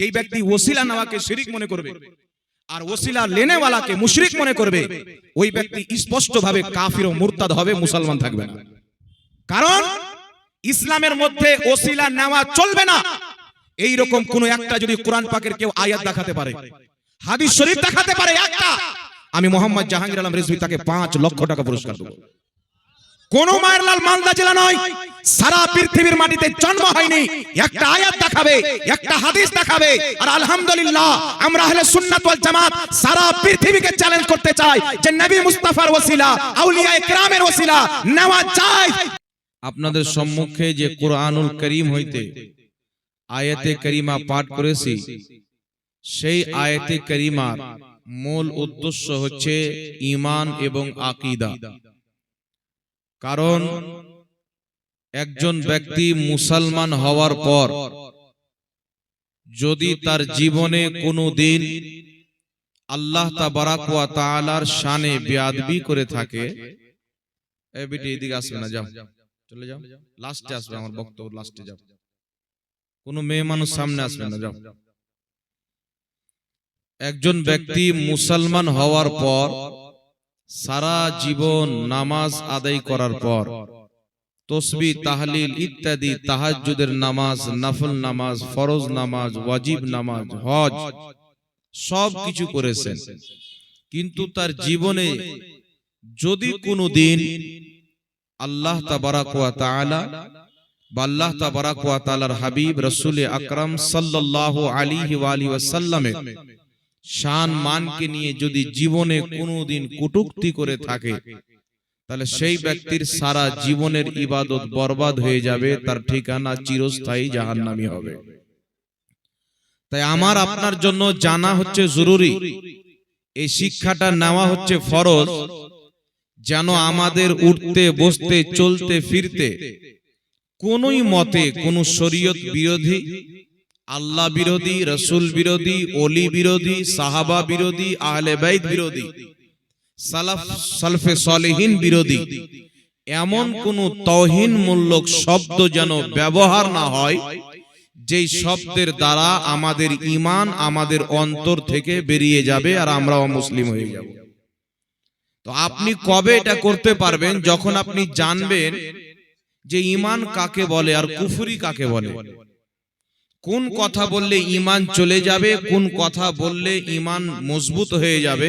যেই ব্যক্তি ওসিলা নেওয়াকে শিরিক মনে করবে আর ওসিলা লেনেওয়ালাকে মুশরিক মনে করবে, ওই ব্যক্তি স্পষ্টভাবে কাফির ও মুরতাদ হবে, মুসলমান থাকবে না। কারণ ইসলামের মধ্যে ওসিলা নেওয়া চলবে না। এই রকম কোন একটা যদি কোরআন পাকের কেউ আয়াত দেখাতে পারে, হাদিস শরীফ দেখাতে পারে একটা, আমি মোহাম্মদ জাহাঙ্গীর আলম রিজভী তাকে 5 লক্ষ টাকা পুরস্কার দেব। কোন মায়ের লাল মালদা জেলা নয়, সারা পৃথিবীর মাটিতে জন্ম হয়নি, একটা আয়াত দেখাবে, একটা হাদিস দেখাবে। আর আলহামদুলিল্লাহ আমরা আহলে সুন্নাত ওয়াল জামাত সারা পৃথিবীকে চ্যালেঞ্জ করতে চাই যে নবী মুস্তাফার ওসিলা, আউলিয়ায়ে কেরামের ওসিলা নেওয়া যায়। আপনাদের সম্মুখে যে কুরআনুল কারীম হইতে আয়াতে কারিমা পাঠ করেছি, সেই আয়াতে কারিমার মূল উদ্দেশ্য হচ্ছে ঈমান এবং আকীদা। কারণ একজন ব্যক্তি মুসলমান হওয়ার পর যদি তার জীবনে কোনোদিন আল্লাহ তাবারাক ওয়া তাআলার শানে বেয়াদবি করে থাকে, এই বেটি এদিকে আসবে না, যাও চলে যাও, লাস্টে আসবে, আমার বক্তব্য লাস্টে যাও, কোনো মেয়ে মানুষ সামনে আসবে না, যাও। একজন ব্যক্তি মুসলমান হওয়ার পর সারা জীবন নামাজ আদায় করার পর তসবিহ, তাহলিল ইত্যাদি, তাহাজ্জুদের নামাজ, নফল নামাজ, ফরজ নামাজ, ওয়াজিব নামাজ, হজ সব কিছু করেছেন, কিন্তু তার জীবনে যদি কোনোদিন আল্লাহ তাবারাক ওয়া তাআলা বা আল্লাহ তাবারাক ওয়া তাআলার হাবিব রাসূল আকরাম সাল্লাল্লাহু আলাইহি ওয়া আলিহি ওয়াসাল্লামের শান মানকে নিয়ে যদি জীবনে কোনোদিন কটূক্তি করে থাকে, তাহলে সেই ব্যক্তির সারা জীবনের ইবাদত বরবাদ হয়ে যাবে, তার ঠিকানা চিরস্থায়ী জাহান্নামী হবে। তাই আমার আপনার জন্য জানা হচ্ছে জরুরি, এই শিক্ষাটা নেওয়া হচ্ছে ফরজ, যেন আমাদের উঠতে বসতে চলতে ফিরতে কোনই মতে কোন শরীয়ত বিরোধী, আল্লাহ বিরোধী, রাসূল বিরোধী, ওলি বিরোধী, সাহাবা বিরোধী, আহলে বাইত বিরোধী, সালফে সালেহিন বিরোধী এমন কোন তাওহীনমূলক শব্দ যেন ব্যবহার না হয়, যেই শব্দের দ্বারা আমাদের ঈমান আমাদের অন্তর থেকে বেরিয়ে যাবে আর আমরা অমুসলিম হয়ে যাব। তো আপনি কবে এটা করতে পারবেন? যখন আপনি জানবেন যে ঈমান কাকে বলে আর কুফরি কাকে বলে, কোন কথা বললে ঈমান চলে যাবে, কোন কথা বললে ঈমান মজবুত হয়ে যাবে।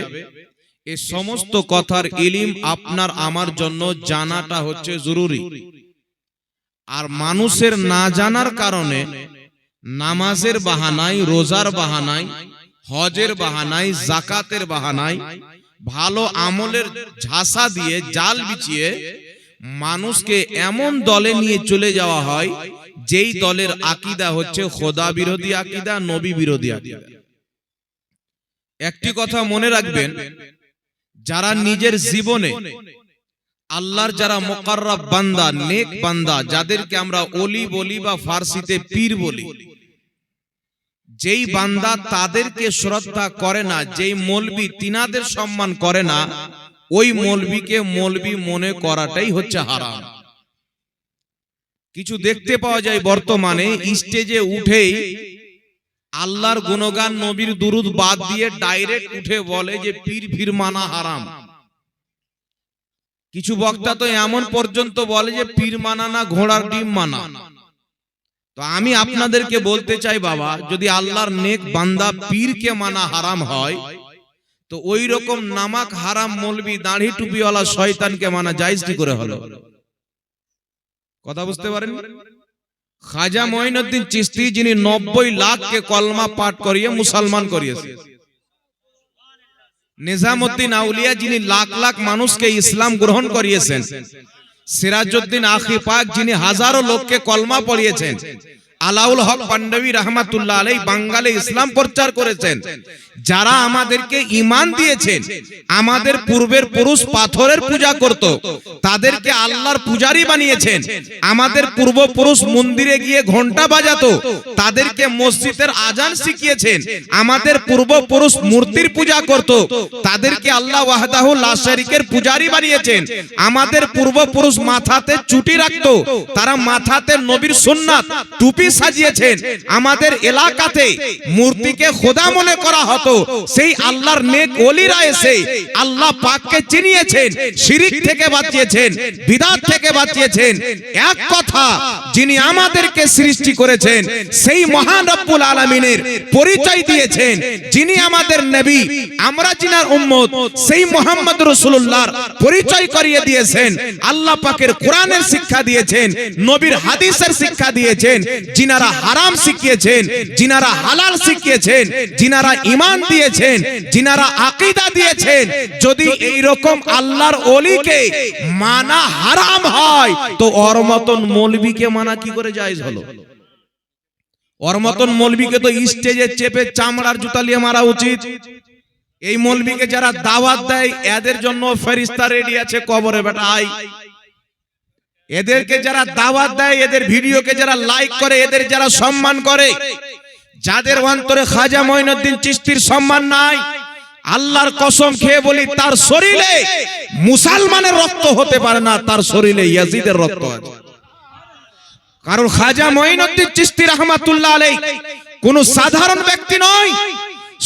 এই সমস্ত কথার ইলম আপনার আমার জন্য জানাটা হচ্ছে জরুরি। আর মানুষের না জানার কারণে নামাজের বাহানায়, রোজার বাহানায়, হজের বাহানায়, যাকাতের বাহানায়, ভালো আমলের ঝাসা দিয়ে জাল বিছিয়ে মানুষকে এমন দলে নিয়ে চলে যাওয়া হয় যেই দলের আকীদা হচ্ছে খোদা বিরোধী আকীদা, নবী বিরোধী আকীদা। একটি কথা মনে রাখবেন, যারা নিজের জীবনে আল্লাহর যারা মুকাররাব বান্দা, নেক বান্দা, যাদেরকে আমরা ওলি বলি বা ফার্সিতে পীর বলি, যেই বান্দা তাদেরকে শ্রদ্ধা করে না, যেই মৌলবি তিনাদের সম্মান করে না, ওই মৌলবিকে মৌলবি মনে করাটাই হচ্ছে হারাম। কিছু দেখতে পাওয়া যায় বর্তমানে স্টেজে উঠেই আল্লাহর গুণগান, নবীর দুরুদ বাদ দিয়ে ডাইরেক্ট উঠে বলে যে পীর ফির মানা হারাম। কিছু বক্তা তো এমন পর্যন্ত বলে যে পীর মানা না, ঘোড়ার ডিম মানা। তো আমি আপনাদেরকে বলতে চাই, বাবা, যদি আল্লাহর নেক বান্দা পীরকে মানা হারাম হয়, তো ওই রকম নামাক হারাম মৌলবি দাড়ি টুপিওয়ালা শয়তানকে মানা জায়েজ কি করে হলো? কথা বুঝতে পারেন? খাজা মঈনুদ্দিন চিশতি, যিনি 90 লাখকে কলমা পাঠ করিয়ে মুসলমান করিয়েছেন, নিজামউদ্দিন আউলিয়া, যিনি লাখ লাখ মানুষকে ইসলাম গ্রহণ করিয়েছেন, সিরাজউদ্দিন আখি পাক, যিনি হাজারো লোককে কলমা পড়িয়েছেন, আলাউল হক পান্ডবী রহমাতুল্লাহ আলাইহি বাঙালি ইসলাম প্রচার করেছেন, যারা আমাদেরকে ঈমান দিয়েছেন, আমাদের পূর্বের পুরুষ পাথরের পূজা করত, তাদেরকে আল্লাহর পূজারী বানিয়েছেন, আমাদের পূর্বপুরুষ মন্দিরে গিয়ে ঘন্টা বাজাতো, তাদেরকে মসজিদের আজান শিখিয়েছেন, আমাদের পূর্বপুরুষ মূর্তির পূজা করত, তাদেরকে আল্লাহ ওয়াহদাহু লা শারীকের পূজারী বানিয়েছেন, আমাদের পূর্বপুরুষ মাথাতে চুটি রাখতো, তারা মাথাতে নবীর সুন্নাত টুপি সাজিয়েছেন। আমাদের এলাকাতে মূর্তিকে খোদা মনে করা হতো, সেই আল্লাহর নেক ওলিরা এসে আল্লাহ পাককে চিনিয়েছেন, শিরিক থেকে বাঁচিয়েছেন, বিদআত থেকে বাঁচিয়েছেন। এক কথা, যিনি আমাদেরকে সৃষ্টি করেছেন সেই মহান রব্বুল আলামিনের পরিচয় দিয়েছেন, যিনি আমাদের নবী, আমরা যিনার উম্মত, সেই মুহাম্মদ রাসূলুল্লাহর পরিচয় করিয়ে দিয়েছেন। আল্লাহ পাকের কোরআনের শিক্ষা দিয়েছেন, নবীর হাদিসের শিক্ষা দিয়েছেন, যিনারা হারাম শিখিয়েছেন, যিনারা হালাল শিখিয়েছেন, যিনারা ঈমান দিয়েছেন, যিনারা আকীদা দিয়েছেন। যদি এই রকম আল্লাহর ওলিকে মানা হারাম হয়, তো ওর মতন মৌলবীকে মানা কি করে জায়েজ হলো? ওর মতন মৌলবীকে তো স্টেজে চেপে চামড়ার জুতা দিয়ে মারা উচিত। এই মৌলবীকে যারা দাওয়াত দেয়, এদের জন্য ফেরেশতা রেডি আছে কবরে, বেটা আই। এদেরকে যারা দাওয়াত দেয়, এদের ভিডিওকে যারা লাইক করে, এদের যারা সম্মান করে, যাদের অন্তরে খাজা মঈনুদ্দিন চিশতির সম্মান নাই, আল্লাহর কসম খেয়ে বলি, তার শরীরে মুসলমানের রক্ত হতে পারে না, তার শরীরে ইয়াজিদের রক্ত আছে। কারণ খাজা মঈনুদ্দিন চিশতি রাহমাতুল্লাহ আলাইহি কোন সাধারণ ব্যক্তি নয়,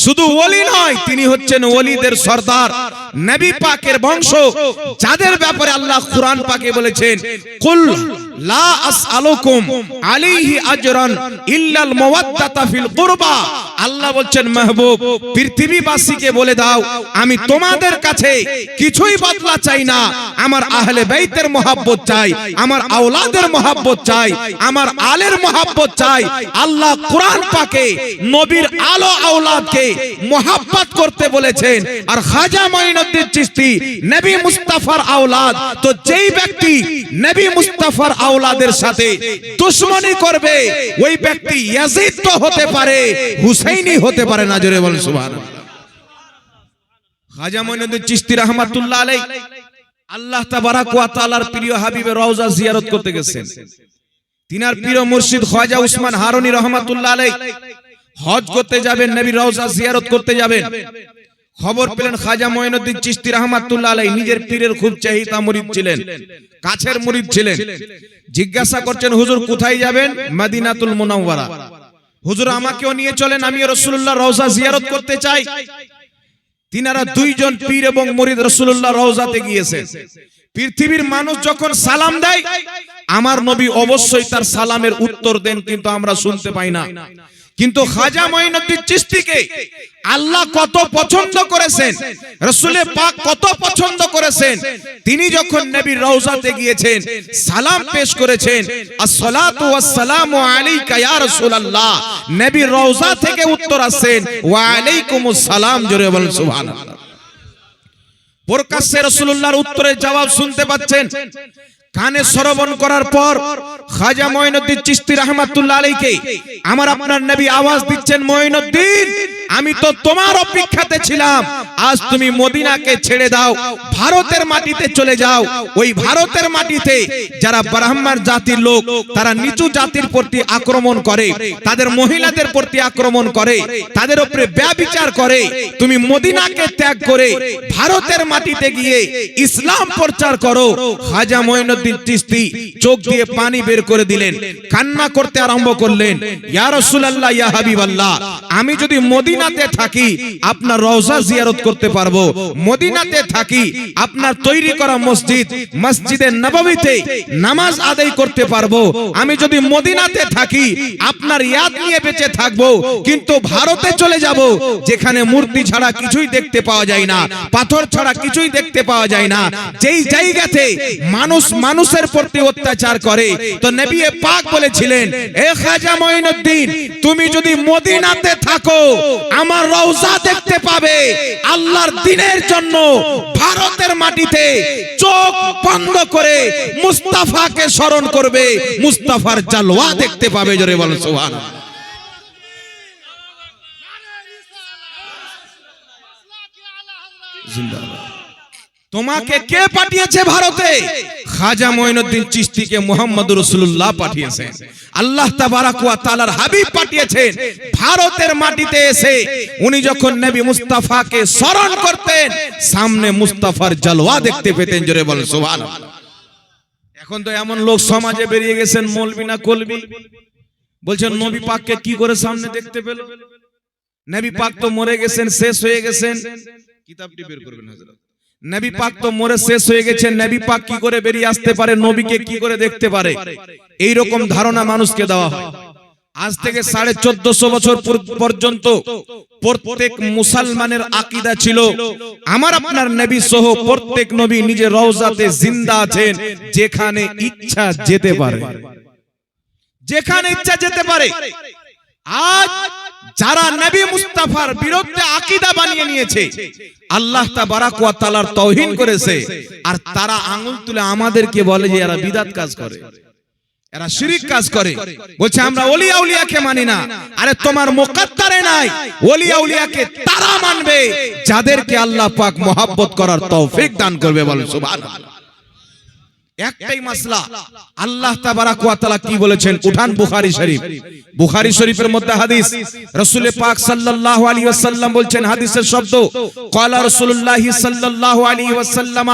শুধু ওলি নয়, তিনি হচ্ছেন ওলিদের সরদার, নবী পাকের বংশ, যাদের ব্যাপারে আল্লাহ কুরআন পাকে বলেছেন, কুল লা আসআলুকুম আলাইহি আজরান ইল্লাল মাওয়াদ্দাতা ফিল কুরবা। আল্লাহ বলছেন, মাহবুব পৃথিবীবাসীকে বলে দাও, আমি তোমাদের কাছে কিছুই বদলা চাই না, আমার আহলে বাইতের মহব্বত চাই, আমার আওলাদের মহব্বত চাই, আমার আলের মহব্বত চাই। আল্লাহ কুরআন পাকে নবীর আলো আওলাদকে মহব্বত করতে বলেছেন। আর খাজা মঈনুদ্দিন চিশতি নবী মুস্তাফার আওলাদ, তো যেই ব্যক্তি নবী মুস্তাফার আওলাদের সাথে দুশমনি করবে, ওই ব্যক্তি ইয়াজিদ তো হতে পারে, হুসাইনি হতে পারে না। জোরে বলেন সুবহানাল্লাহ। খাজা মঈনুদ্দিন চিশতি রাহমাতুল্লাহ আলাইহি আল্লাহ তাবারাক ওয়া তাআলার প্রিয় হাবিবের রওজা জিয়ারত করতে গেছেন। তিনার প্রিয় মুর্শিদ খাজা উসমান হারুনি রহমাতুল্লাহ আলাইহি হজ করতে যাবেন, নবীর রওজা জিয়ারত করতে যাবেন। খবর পেলেন খাজা মঈনুদ্দিন চিশতি রাহমাতুল্লাহ আলাইহি নিজের পীরের খুব চাহিদা মুরিদ ছিলেন, কাছের মুরিদ ছিলেন। জিজ্ঞাসা করছেন, হুজুর কোথায় যাবেন? মদিনাতুল মুনাওয়ারা। হুজুর আমাকেও নিয়ে চলেন, আমি রাসূলুল্লাহর রওজা জিয়ারত করতে চাই। তিনারা দুইজন পীর এবং মুরিদ রাসূলুল্লাহর রওজাতে গিয়েছেন। পৃথিবীর মানুষ যখন সালাম দেয়, আমার নবী অবশ্যই তার সালামের উত্তর দেন, কিন্তু আমরা শুনতে পাই না। কিন্তু খাজা মঈনুদ্দিন চিশতিকে আল্লাহ কত পছন্দ করেছেন, রাসূলে পাক কত পছন্দ করেছেন। তিনি যখন নবীর রওজাতে গিয়েছেন, সালাম পেশ করেছেন, আসসালাতু ওয়াসসালামু আলাইকা ইয়া রাসূলুল্লাহ। নবীর রওজা থেকে উত্তর আসেন, ওয়া আলাইকুমুস সালাম। জোরে বলেন সুবহানাল্লাহ। প্রকাশ্যে রাসূলুল্লাহর উত্তরের জবাব শুনতে পাচ্ছেন। কানে শ্রবণ করার পর খাজা মঈনুদ্দিন চিশতি রাহমাতুল্লাহ আলাইহি আমার আপনার নবী আওয়াজ দিচ্ছেন, মঈনুদ্দিন আমি তো তোমার অপেক্ষাতে ছিলাম, আজ তুমি মদিনাকে ছেড়ে দাও, ভারতের মাটিতে চলে যাও। ওই ভারতের মাটিতে যারা ব্রাহ্মণ জাতির লোক, তারা নিচু জাতির প্রতি আক্রমণ করে, তাদের মহিলাদের প্রতি আক্রমণ করে, তাদের উপরে ব্যভিচার করে। তুমি মদিনাকে ত্যাগ করে ভারতের মাটিতে গিয়ে ইসলাম প্রচার করো। খাজা মঈনুদ্দিন চিশতি চোখ দিয়ে পানি বের করে দিলেন, কান্না করতে আরম্ভ করলেন, ইয়া রাসূলুল্লাহ, ইয়া হাবিবাল্লাহ, আমি যদি মদিনাতে থাকি আপনার রওজা জিয়ারত করতে পারবো, মদিনাতে থাকি আপনার তৈরি করা মসজিদ মসজিদে নববীতে নামাজ আদায় করতে পারবো, আমি যদি মদিনাতে থাকি আপনার ইয়াদ নিয়ে বেঁচে থাকবো। কিন্তু ভারতে চলে যাব, যেখানে মূর্তি ছাড়া কিছুই দেখতে পাওয়া যায় না, পাথর ছাড়া কিছুই দেখতে পাওয়া যায় না, যেই জায়গাতে মানুষ মানুষের প্রতি অত্যাচার করে। তো নবী পাক বলেছিলেন, এ খাজা মঈনুদ্দিন, তুমি যদি মদিনাতে থাকো আমার রওজা দেখতে পাবে, আল্লাহর দ্বীনের জন্য ভারতের মাটিতে চোখ বন্ধ করে মুস্তাফাকে স্মরণ করবে, মুস্তাফার জালওয়া দেখতে পাবে। জোরে বলেন সুবহানাল্লাহ। জিন্দাবাদ। তোমাকে কে পাঠিয়েছে ভারতে? খাজা মঈনুদ্দিন চিশতিকে মুহাম্মদুর রাসূলুল্লাহ পাঠিয়েছেন, আল্লাহ তাবারাক ওয়া তাআলার হাবিব পাঠিয়েছেন। ভারতের মাটিতে এসে উনি যখন নবী মুস্তাফাকে স্মরণ করতেন, সামনে মুস্তাফার জালওয়া দেখতে পেতেন। জোরে বলেন সুবহানাল্লাহ। এখন তো এমন লোক সমাজে বেরিয়ে গেছেন, মৌলবি না কলবি, বলছেন নবী পাককে কি করে সামনে দেখতে পেল? নবী পাক তো মরে গেছেন, শেষ হয়ে গেছেন। কিতাবটি বের করবেন হযরত। নবী পাক তো মরে শেষ হয়ে গেছেন, নবী পাক কি করে বেরিয়ে আসতে পারে, নবীকে কি করে দেখতে পারে? এই রকম ধারণা মানুষকে দেওয়া হয়। আজ থেকে 1450 বছর পর্যন্ত প্রত্যেক মুসলমানের আকীদা ছিল আমার আপনার নবী সহ প্রত্যেক নবী নিজের রওজাতে জিন্দা আছেন, যেখানে ইচ্ছা যেতে পারে, যেখানে ইচ্ছা যেতে পারে। আজ যারা নবী মুস্তাফার বিরুদ্ধে আকীদা বানিয়ে নিয়েছে, আল্লাহ তাবারাক ওয়া তাআলার তাওহীন করেছে, আর তারা আঙ্গুল তুলে আমাদেরকে বলে যে এরা বিদআত কাজ করে, এরা শিরিক কাজ করে, বলছে আমরা ওলি আউলিয়াকে মানি না। আরে তোমার মুকদ্দারে নাই, ওলি আউলিয়াকে তারা মানবে যাদেরকে আল্লাহ পাক মহব্বত করার তৌফিক দান করবে। বলেন সুবহানাল্লাহ। একটাই মাসলা, আল্লাহ তাবারাক ওয়া তাআলা কি বলেছেন? উঠান বুখারী শরীফ, বুখারী শরীফের মধ্যে হাদিস, রাসূল পাক সাল্লাল্লাহু আলাইহি ওয়াসাল্লাম বলছেন, হাদিসের শব্দ, ক্বালা রাসূলুল্লাহ সাল্লাল্লাহু আলাইহি ওয়াসাল্লাম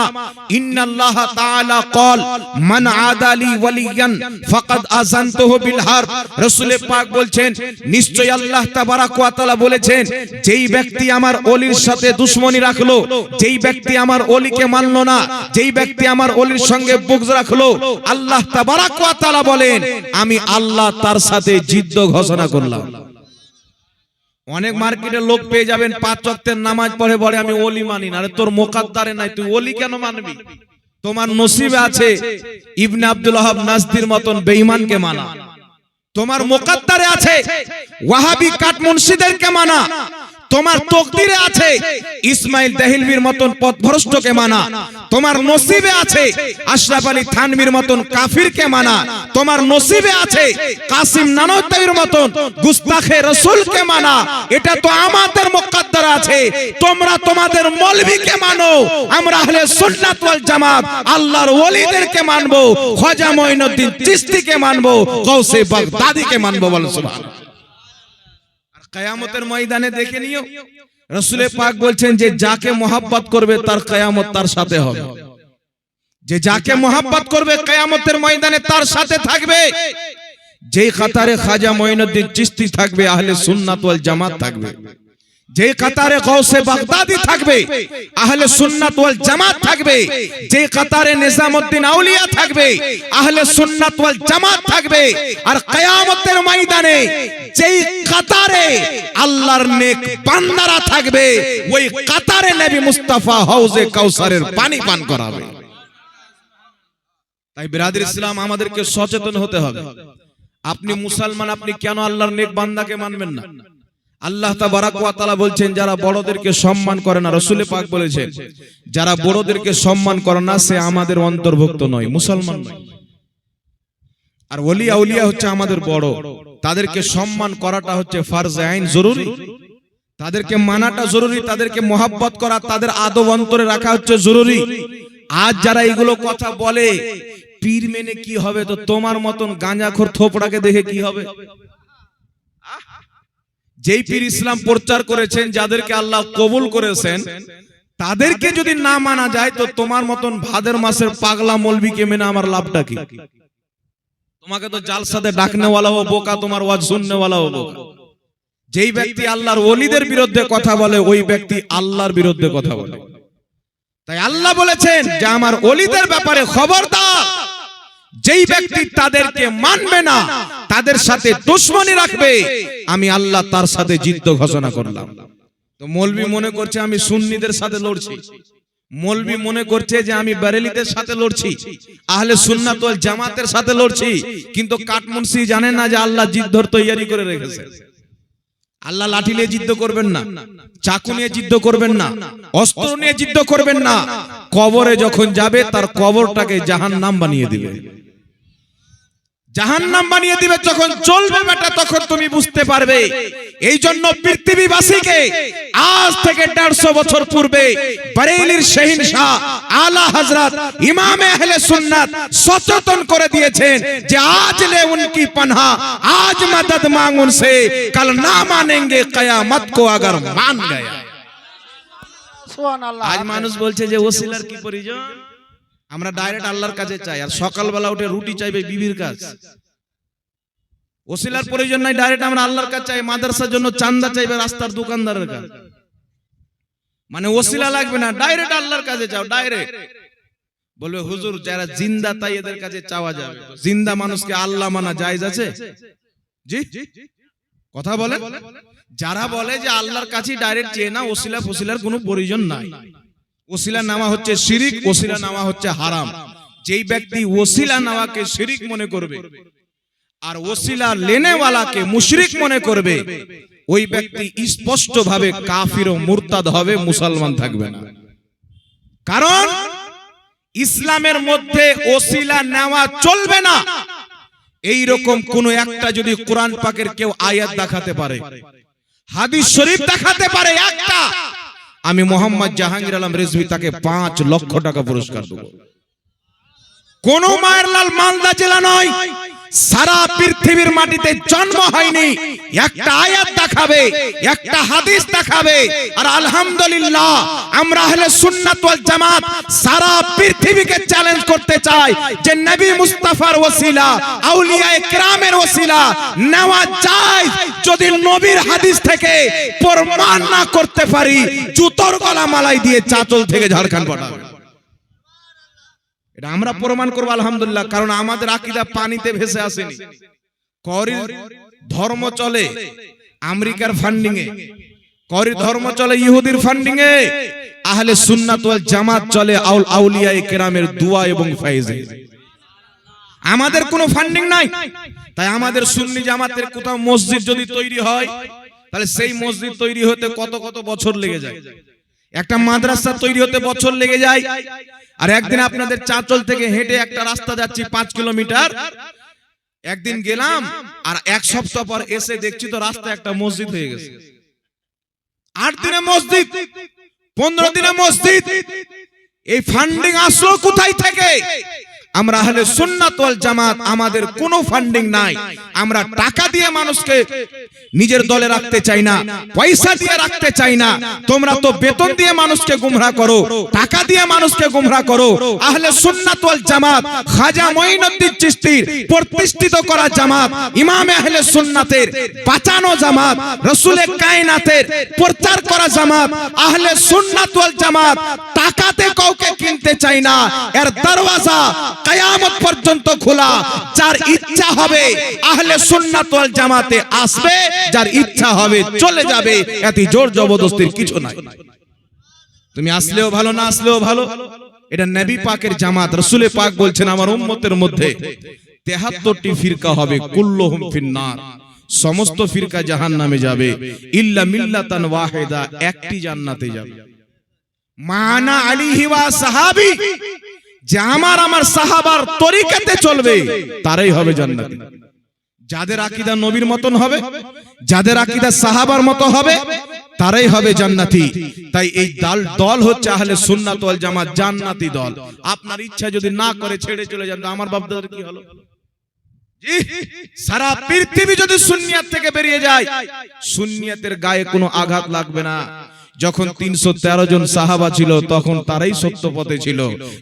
ইন্নাল্লাহ তাআলা ক্বাল মান আদালি ওয়ালিয়ান ফাকাদ আযানতুহু বিল হারব। রাসূল পাক বলছেন, নিশ্চয়ই আল্লাহ তাবারাক ওয়া তাআলা বলেছেন, যেই ব্যক্তি আমার ওলির সাথে দুশমনি রাখলো, যেই ব্যক্তি আমার ওলিকে মানলো না, যেই ব্যক্তি আমার ওলির সঙ্গে বুগজ রাখলো, আল্লাহ তাবারাক ওয়া তাআলা বলেন আমি আল্লাহ তার সাথে যুদ্ধ ঘোষণা করলাম। অনেক মার্কেটে লোক পেয়ে যাবেন 5 ওয়াক্তের নামাজ পড়ে বলে আমি ওলি মানি না। আরে তোর মুকদ্দারে নাই, তুই ওলি কেন মানবি? তোমার নসিবে আছে ইবনে আব্দুল ওয়াহাব নাজদির মতন বেঈমানকে মানা, তোমার মুকদ্দারে আছে ওয়াহাবি কাটমুনশিদেরকে মানা, তোমার তকদিরে আছে ইসমাইল দেহলভির মতন পথভ্রষ্টকে মানা, তোমার নসিবে আছে আশরাফ আলী থানভীর মতন কাফিরকে মানা, তোমার নসিবে আছে কাসিম নানতাইর মতন গুস্তাখে রাসূলকে মানা। এটা তো আমাদের মুকদ্দার আছে। তোমরা তোমাদের মৌলভীকে মানো, আমরা আহলে সুন্নাত ওয়াল জামাত আল্লাহর ওলিদেরকে মানবো, খাজা মঈনুদ্দিন চিশতিকে মানবো, গাউসে বাগদাদীকে মানবো। বলেন সুবহানাল্লাহ। কিয়ামতের ময়দানে দেখে নিও, রাসূল পাক বলছেন যে যাকে মহব্বত করবে তার কিয়ামত তার সাথে হবে, যে যাকে মহব্বত করবে কিয়ামতের ময়দানে তার সাথে থাকবে। যেই কাতারে খাজা মঈনুদ্দিন চিশতি থাকবে আহলে সুন্নাত ওয়াল জামাত থাকবে, যে কাতারে গাউসে বাগদাদী থাকবে আহলে সুন্নাত ওয়াল জামাত থাকবে, যে কাতারে নিজামউদ্দিন আউলিয়া থাকবে আহলে সুন্নাত ওয়াল জামাত থাকবে। আর কিয়ামতের ময়দানে যেই কাতারে আল্লাহর নেক বান্দারা থাকবে, ওই কাতারে নবী মুস্তাফা হাউজে কাউসারের পানি পান করাবে। তাই বিরাদর ইসলাম আমাদেরকে সচেতন হতে হবে। আপনি মুসলমান, আপনি কেন আল্লাহর নেক বান্দাকে মানবেন না? আল্লাহ তাবারাক ওয়া তাআলা বলছেন যারা বড়দেরকে সম্মান করে না, রাসূল পাক বলেছেন যারা বড়দেরকে সম্মান করে না সে আমাদের অন্তর্ভুক্ত নয়, মুসলমান নয়। আর ওলি আউলিয়া হচ্ছে আমাদের বড়, তাদেরকে সম্মান করাটা হচ্ছে ফরজে আইন, জরুরি, তাদেরকে মানাটা জরুরি, তাদেরকে মহব্বত করা, তাদের আদব অন্তরে রাখা হচ্ছে জরুরি। আজ যারা এগুলো কথা বলে পীর মেনে কি হবে, তো তোমার মতন গাঁজাখোর থোপড়াকে দেখে কি হবে? যেই পীর ইসলাম প্রচার করেছেন, যাদেরকে আল্লাহ কবুল করেছেন, তাদেরকে যদি না মানা যায় তো তোমার মতন ভাদের মাসের পাগলা মৌলবীকে মেনে আমার লাভটা কি? তোমাকে তো জালসাতে ডাকনেওয়ালাও বোকা, তোমার ওয়াজ শুননেওয়ালাও বোকা। যেই ব্যক্তি আল্লাহর ওলিদের বিরুদ্ধে কথা বলে ওই ব্যক্তি আল্লাহর বিরুদ্ধে কথা বলে। তাই আল্লাহ বলেছেন যে আমার ওলিদের ব্যাপারে খবরদার, যেই ব্যক্তি তাদেরকে মানবে না, তাদের সাথে দুশমনি রাখবে, আমি আল্লাহ তার সাথে যুদ্ধ ঘোষণা করলাম। তো মৌলবি মনে করছে আমি সুন্নিদের সাথে লড়ছি, মৌলবি মনে করছে যে আমি বেরেলিদের সাথে লড়ছি, আহলে সুন্নাত ওয়াল জামাতের সাথে লড়ছি, কিন্তু কাটমুনসি জানে না যে আল্লাহ যুদ্ধর তৈয়ারি করে রেখেছে। আল্লাহ লাঠি নিয়ে যুদ্ধ করবেন না, চাকু নিয়ে যুদ্ধ করবেন না, অস্ত্র নিয়ে যুদ্ধ করবেন না। কবরে যখন যাবে তার কবরটাকে জাহান্নাম বানিয়ে দিবে, জাহান্নাম বানিয়ে দিবে। যখন চলবে বেটা তখন তুমি বুঝতে পারবে। এই জন্য পৃথিবীবাসীকে আজ থেকে 150 বছর পূর্বে বরেলির শাহিনশাহ আলা হযরত ইমামে আহলে সুন্নাত সচেতন করে দিয়েছেন যে আজ লে উনকি পানাহ, আজ মদদ মাंग उनसे, कल ना मानेंगे कयामत को अगर मान गया। সুবহানাল্লাহ। আজ মানুষ বলছে যে ওসিলার কি প্রয়োজন, আমরা ডাইরেক্ট আল্লাহর কাছে চাই, আর সকালবেলা উঠে রুটি চাইবে বিবির কাছে। ওসিলার প্রয়োজন নাই, ডাইরেক্ট আমরা আল্লাহর কাছে চাই। মাদ্রাসার জন্য চান্দা চাইবে রাস্তার দোকানদারের কাছে, মানে ওসিলা লাগবে না, ডাইরেক্ট আল্লাহর কাছে চাও। ডাইরেক্ট বলবে হুজুর যারা জিন্দা তাই এদের কাছে চাওয়া যাবে। জিন্দা মানুষকে আল্লাহ মানা জায়েজ আছে? জি কথা বলে। যারা বলে যে আল্লাহর কাছে ডাইরেক্ট চেয়ে না, ওসিলা ফসিলার কোনো প্রয়োজন নাই, ওসিলা নামা হচ্ছে শিরিক, ওসিলা নামা হচ্ছে হারাম। যেই ব্যক্তি ওসিলা নামাকে শিরিক মনে করবে আর ওসিলা লেনেওয়ালাকে মুশরিক মনে করবে, ওই ব্যক্তি স্পষ্ট ভাবে কাফির ও মুরতাদ হবে, মুসলমান থাকবে না। কারণ ইসলামের মধ্যে ওসিলা নেওয়া চলবে না। এই রকম কোন একটা যদি কোরআন পাকের কেউ আয়াত দেখাতে পারে, হাদিস শরীফ দেখাতে পারে একটা, আমি মোহাম্মদ জাহাঙ্গীর আলম রেজভী তাকে 5 লক্ষ টাকা পুরস্কার দেব। কোন মায়ের লাল মালদা জেলা নয়, সারা পৃথিবীর মাটিতে জন্ম হয়নি, একটা আয়াত দেখাবে, একটা হাদিস দেখাবে। আর আলহামদুলিল্লাহ আমরা আহলে সুন্নাত ওয়াল জামাত সারা পৃথিবীকে চ্যালেঞ্জ করতে চাই যে নবী মুস্তাফার ওসিলা, আউলিয়ায়ে কেরামের ওসিলা নেওয়া যায়। যদি নবীর হাদিস থেকে প্রমাণ না করতে পারি, জুতোর গলা মালাই দিয়ে চাচল থেকে ঝাড়খণ্ড পাঠাবে। এটা আমরা প্রমাণ করব আলহামদুলিল্লাহ। কারণ আমাদের আকীদা পানিতে ভেসে আসেনি। করির ধর্ম চলে আমেরিকার ফান্ডিং এ, করির ধর্ম চলে ইহুদির ফান্ডিং এ, আহলে সুন্নাত ওয়াল জামাত চলে আউলিয়ায়ে কেরামের দোয়া এবং ফয়েজে। আমাদের কোনো ফান্ডিং নাই। তাই আমাদের সুন্নি জামাতের কোথাও মসজিদ যদি তৈরি হয়, তাহলে সেই মসজিদ তৈরি হতে কত কত বছর লেগে যায়। একটা মাদ্রাসা তৈরি হতে বছর লেগে যায়। আর একদিন আপনাদের চাঁচল থেকে হেঁটে একটা রাস্তা যাচ্ছি 5 কিলোমিটার, একদিন গেলাম আর 1 সপ্তাহ পর এসে দেখছি তো রাস্তা একটা মসজিদ হয়ে গেছে। 8 দিনে মসজিদ, 15 দিনে মসজিদ। এই ফান্ডিং আসলো কোথায় থেকে? আমরা আহলে সুন্নাত ওয়াল জামাত, আমাদের কোনো ফান্ডিং নাই। আমরা টাকা দিয়ে মানুষকে নিজের দলে রাখতে চাই না, পয়সা দিয়ে রাখতে চাই না। তোমরা তো বেতন দিয়ে মানুষকে গুমরাহ করো, টাকা দিয়ে মানুষকে গুমরাহ করো। আহলে সুন্নাত ওয়াল জামাত খাজা মঈনুদ্দিন চিশতির প্রতিষ্ঠিত করা জামাত, ইমামে আহলে সুন্নাতের বাঁচানো জামাত, রাসূলে কায়নাতের প্রচার করা জামাত। আহলে সুন্নাত ওয়াল জামাত টাকাতে কাউকে কিনতে চাই না। এর দরওয়াজা কিয়ামত পর্যন্ত খোলা। যার ইচ্ছা হবে আহলে সুন্নাত ওয়াল জামাতে আসবে, যার ইচ্ছা হবে চলে যাবে। এতে জোর জবরদস্তির কিছু নাই। তুমি আসলেও ভালো, না আসলেও ভালো। এটা নবী পাকের জামাত। রাসূল পাক বলছেন আমার উম্মতের মধ্যে 73টি ফিরকা হবে, কুল্লুহুম ফিন্নার, সমস্ত ফিরকা জাহান্নামে যাবে, ইল্লা মিল্লাতান ওয়াহিদা, একটি জান্নাতে যাবে। মানা আলাইহি ওয়া সাহাবী, যে আমার সাহাবার তরিকাতে চলবে তারাই হবে জান্নাতি। যাদের আকীদা নবীর মতন হবে, যাদের আকীদা সাহাবার মতো হবে, তারাই হবে জান্নাতি। তাই এই দল হচ্ছে আহলে সুন্নাত ওয়াল জামাত, জান্নাতি দল। আপনার ইচ্ছা যদি না করে ছেড়ে চলে যান, আমার বাপ দাদার কি হলো? জি, সারা পৃথিবী যদি সুন্নিয়াত থেকে বেরিয়ে যায়, সুন্নিয়াতের গায়ে কোনো আঘাত লাগবে না। যখন 313 জন সাহাবা ছিল তখন তারাই সত্য পথে ছিল,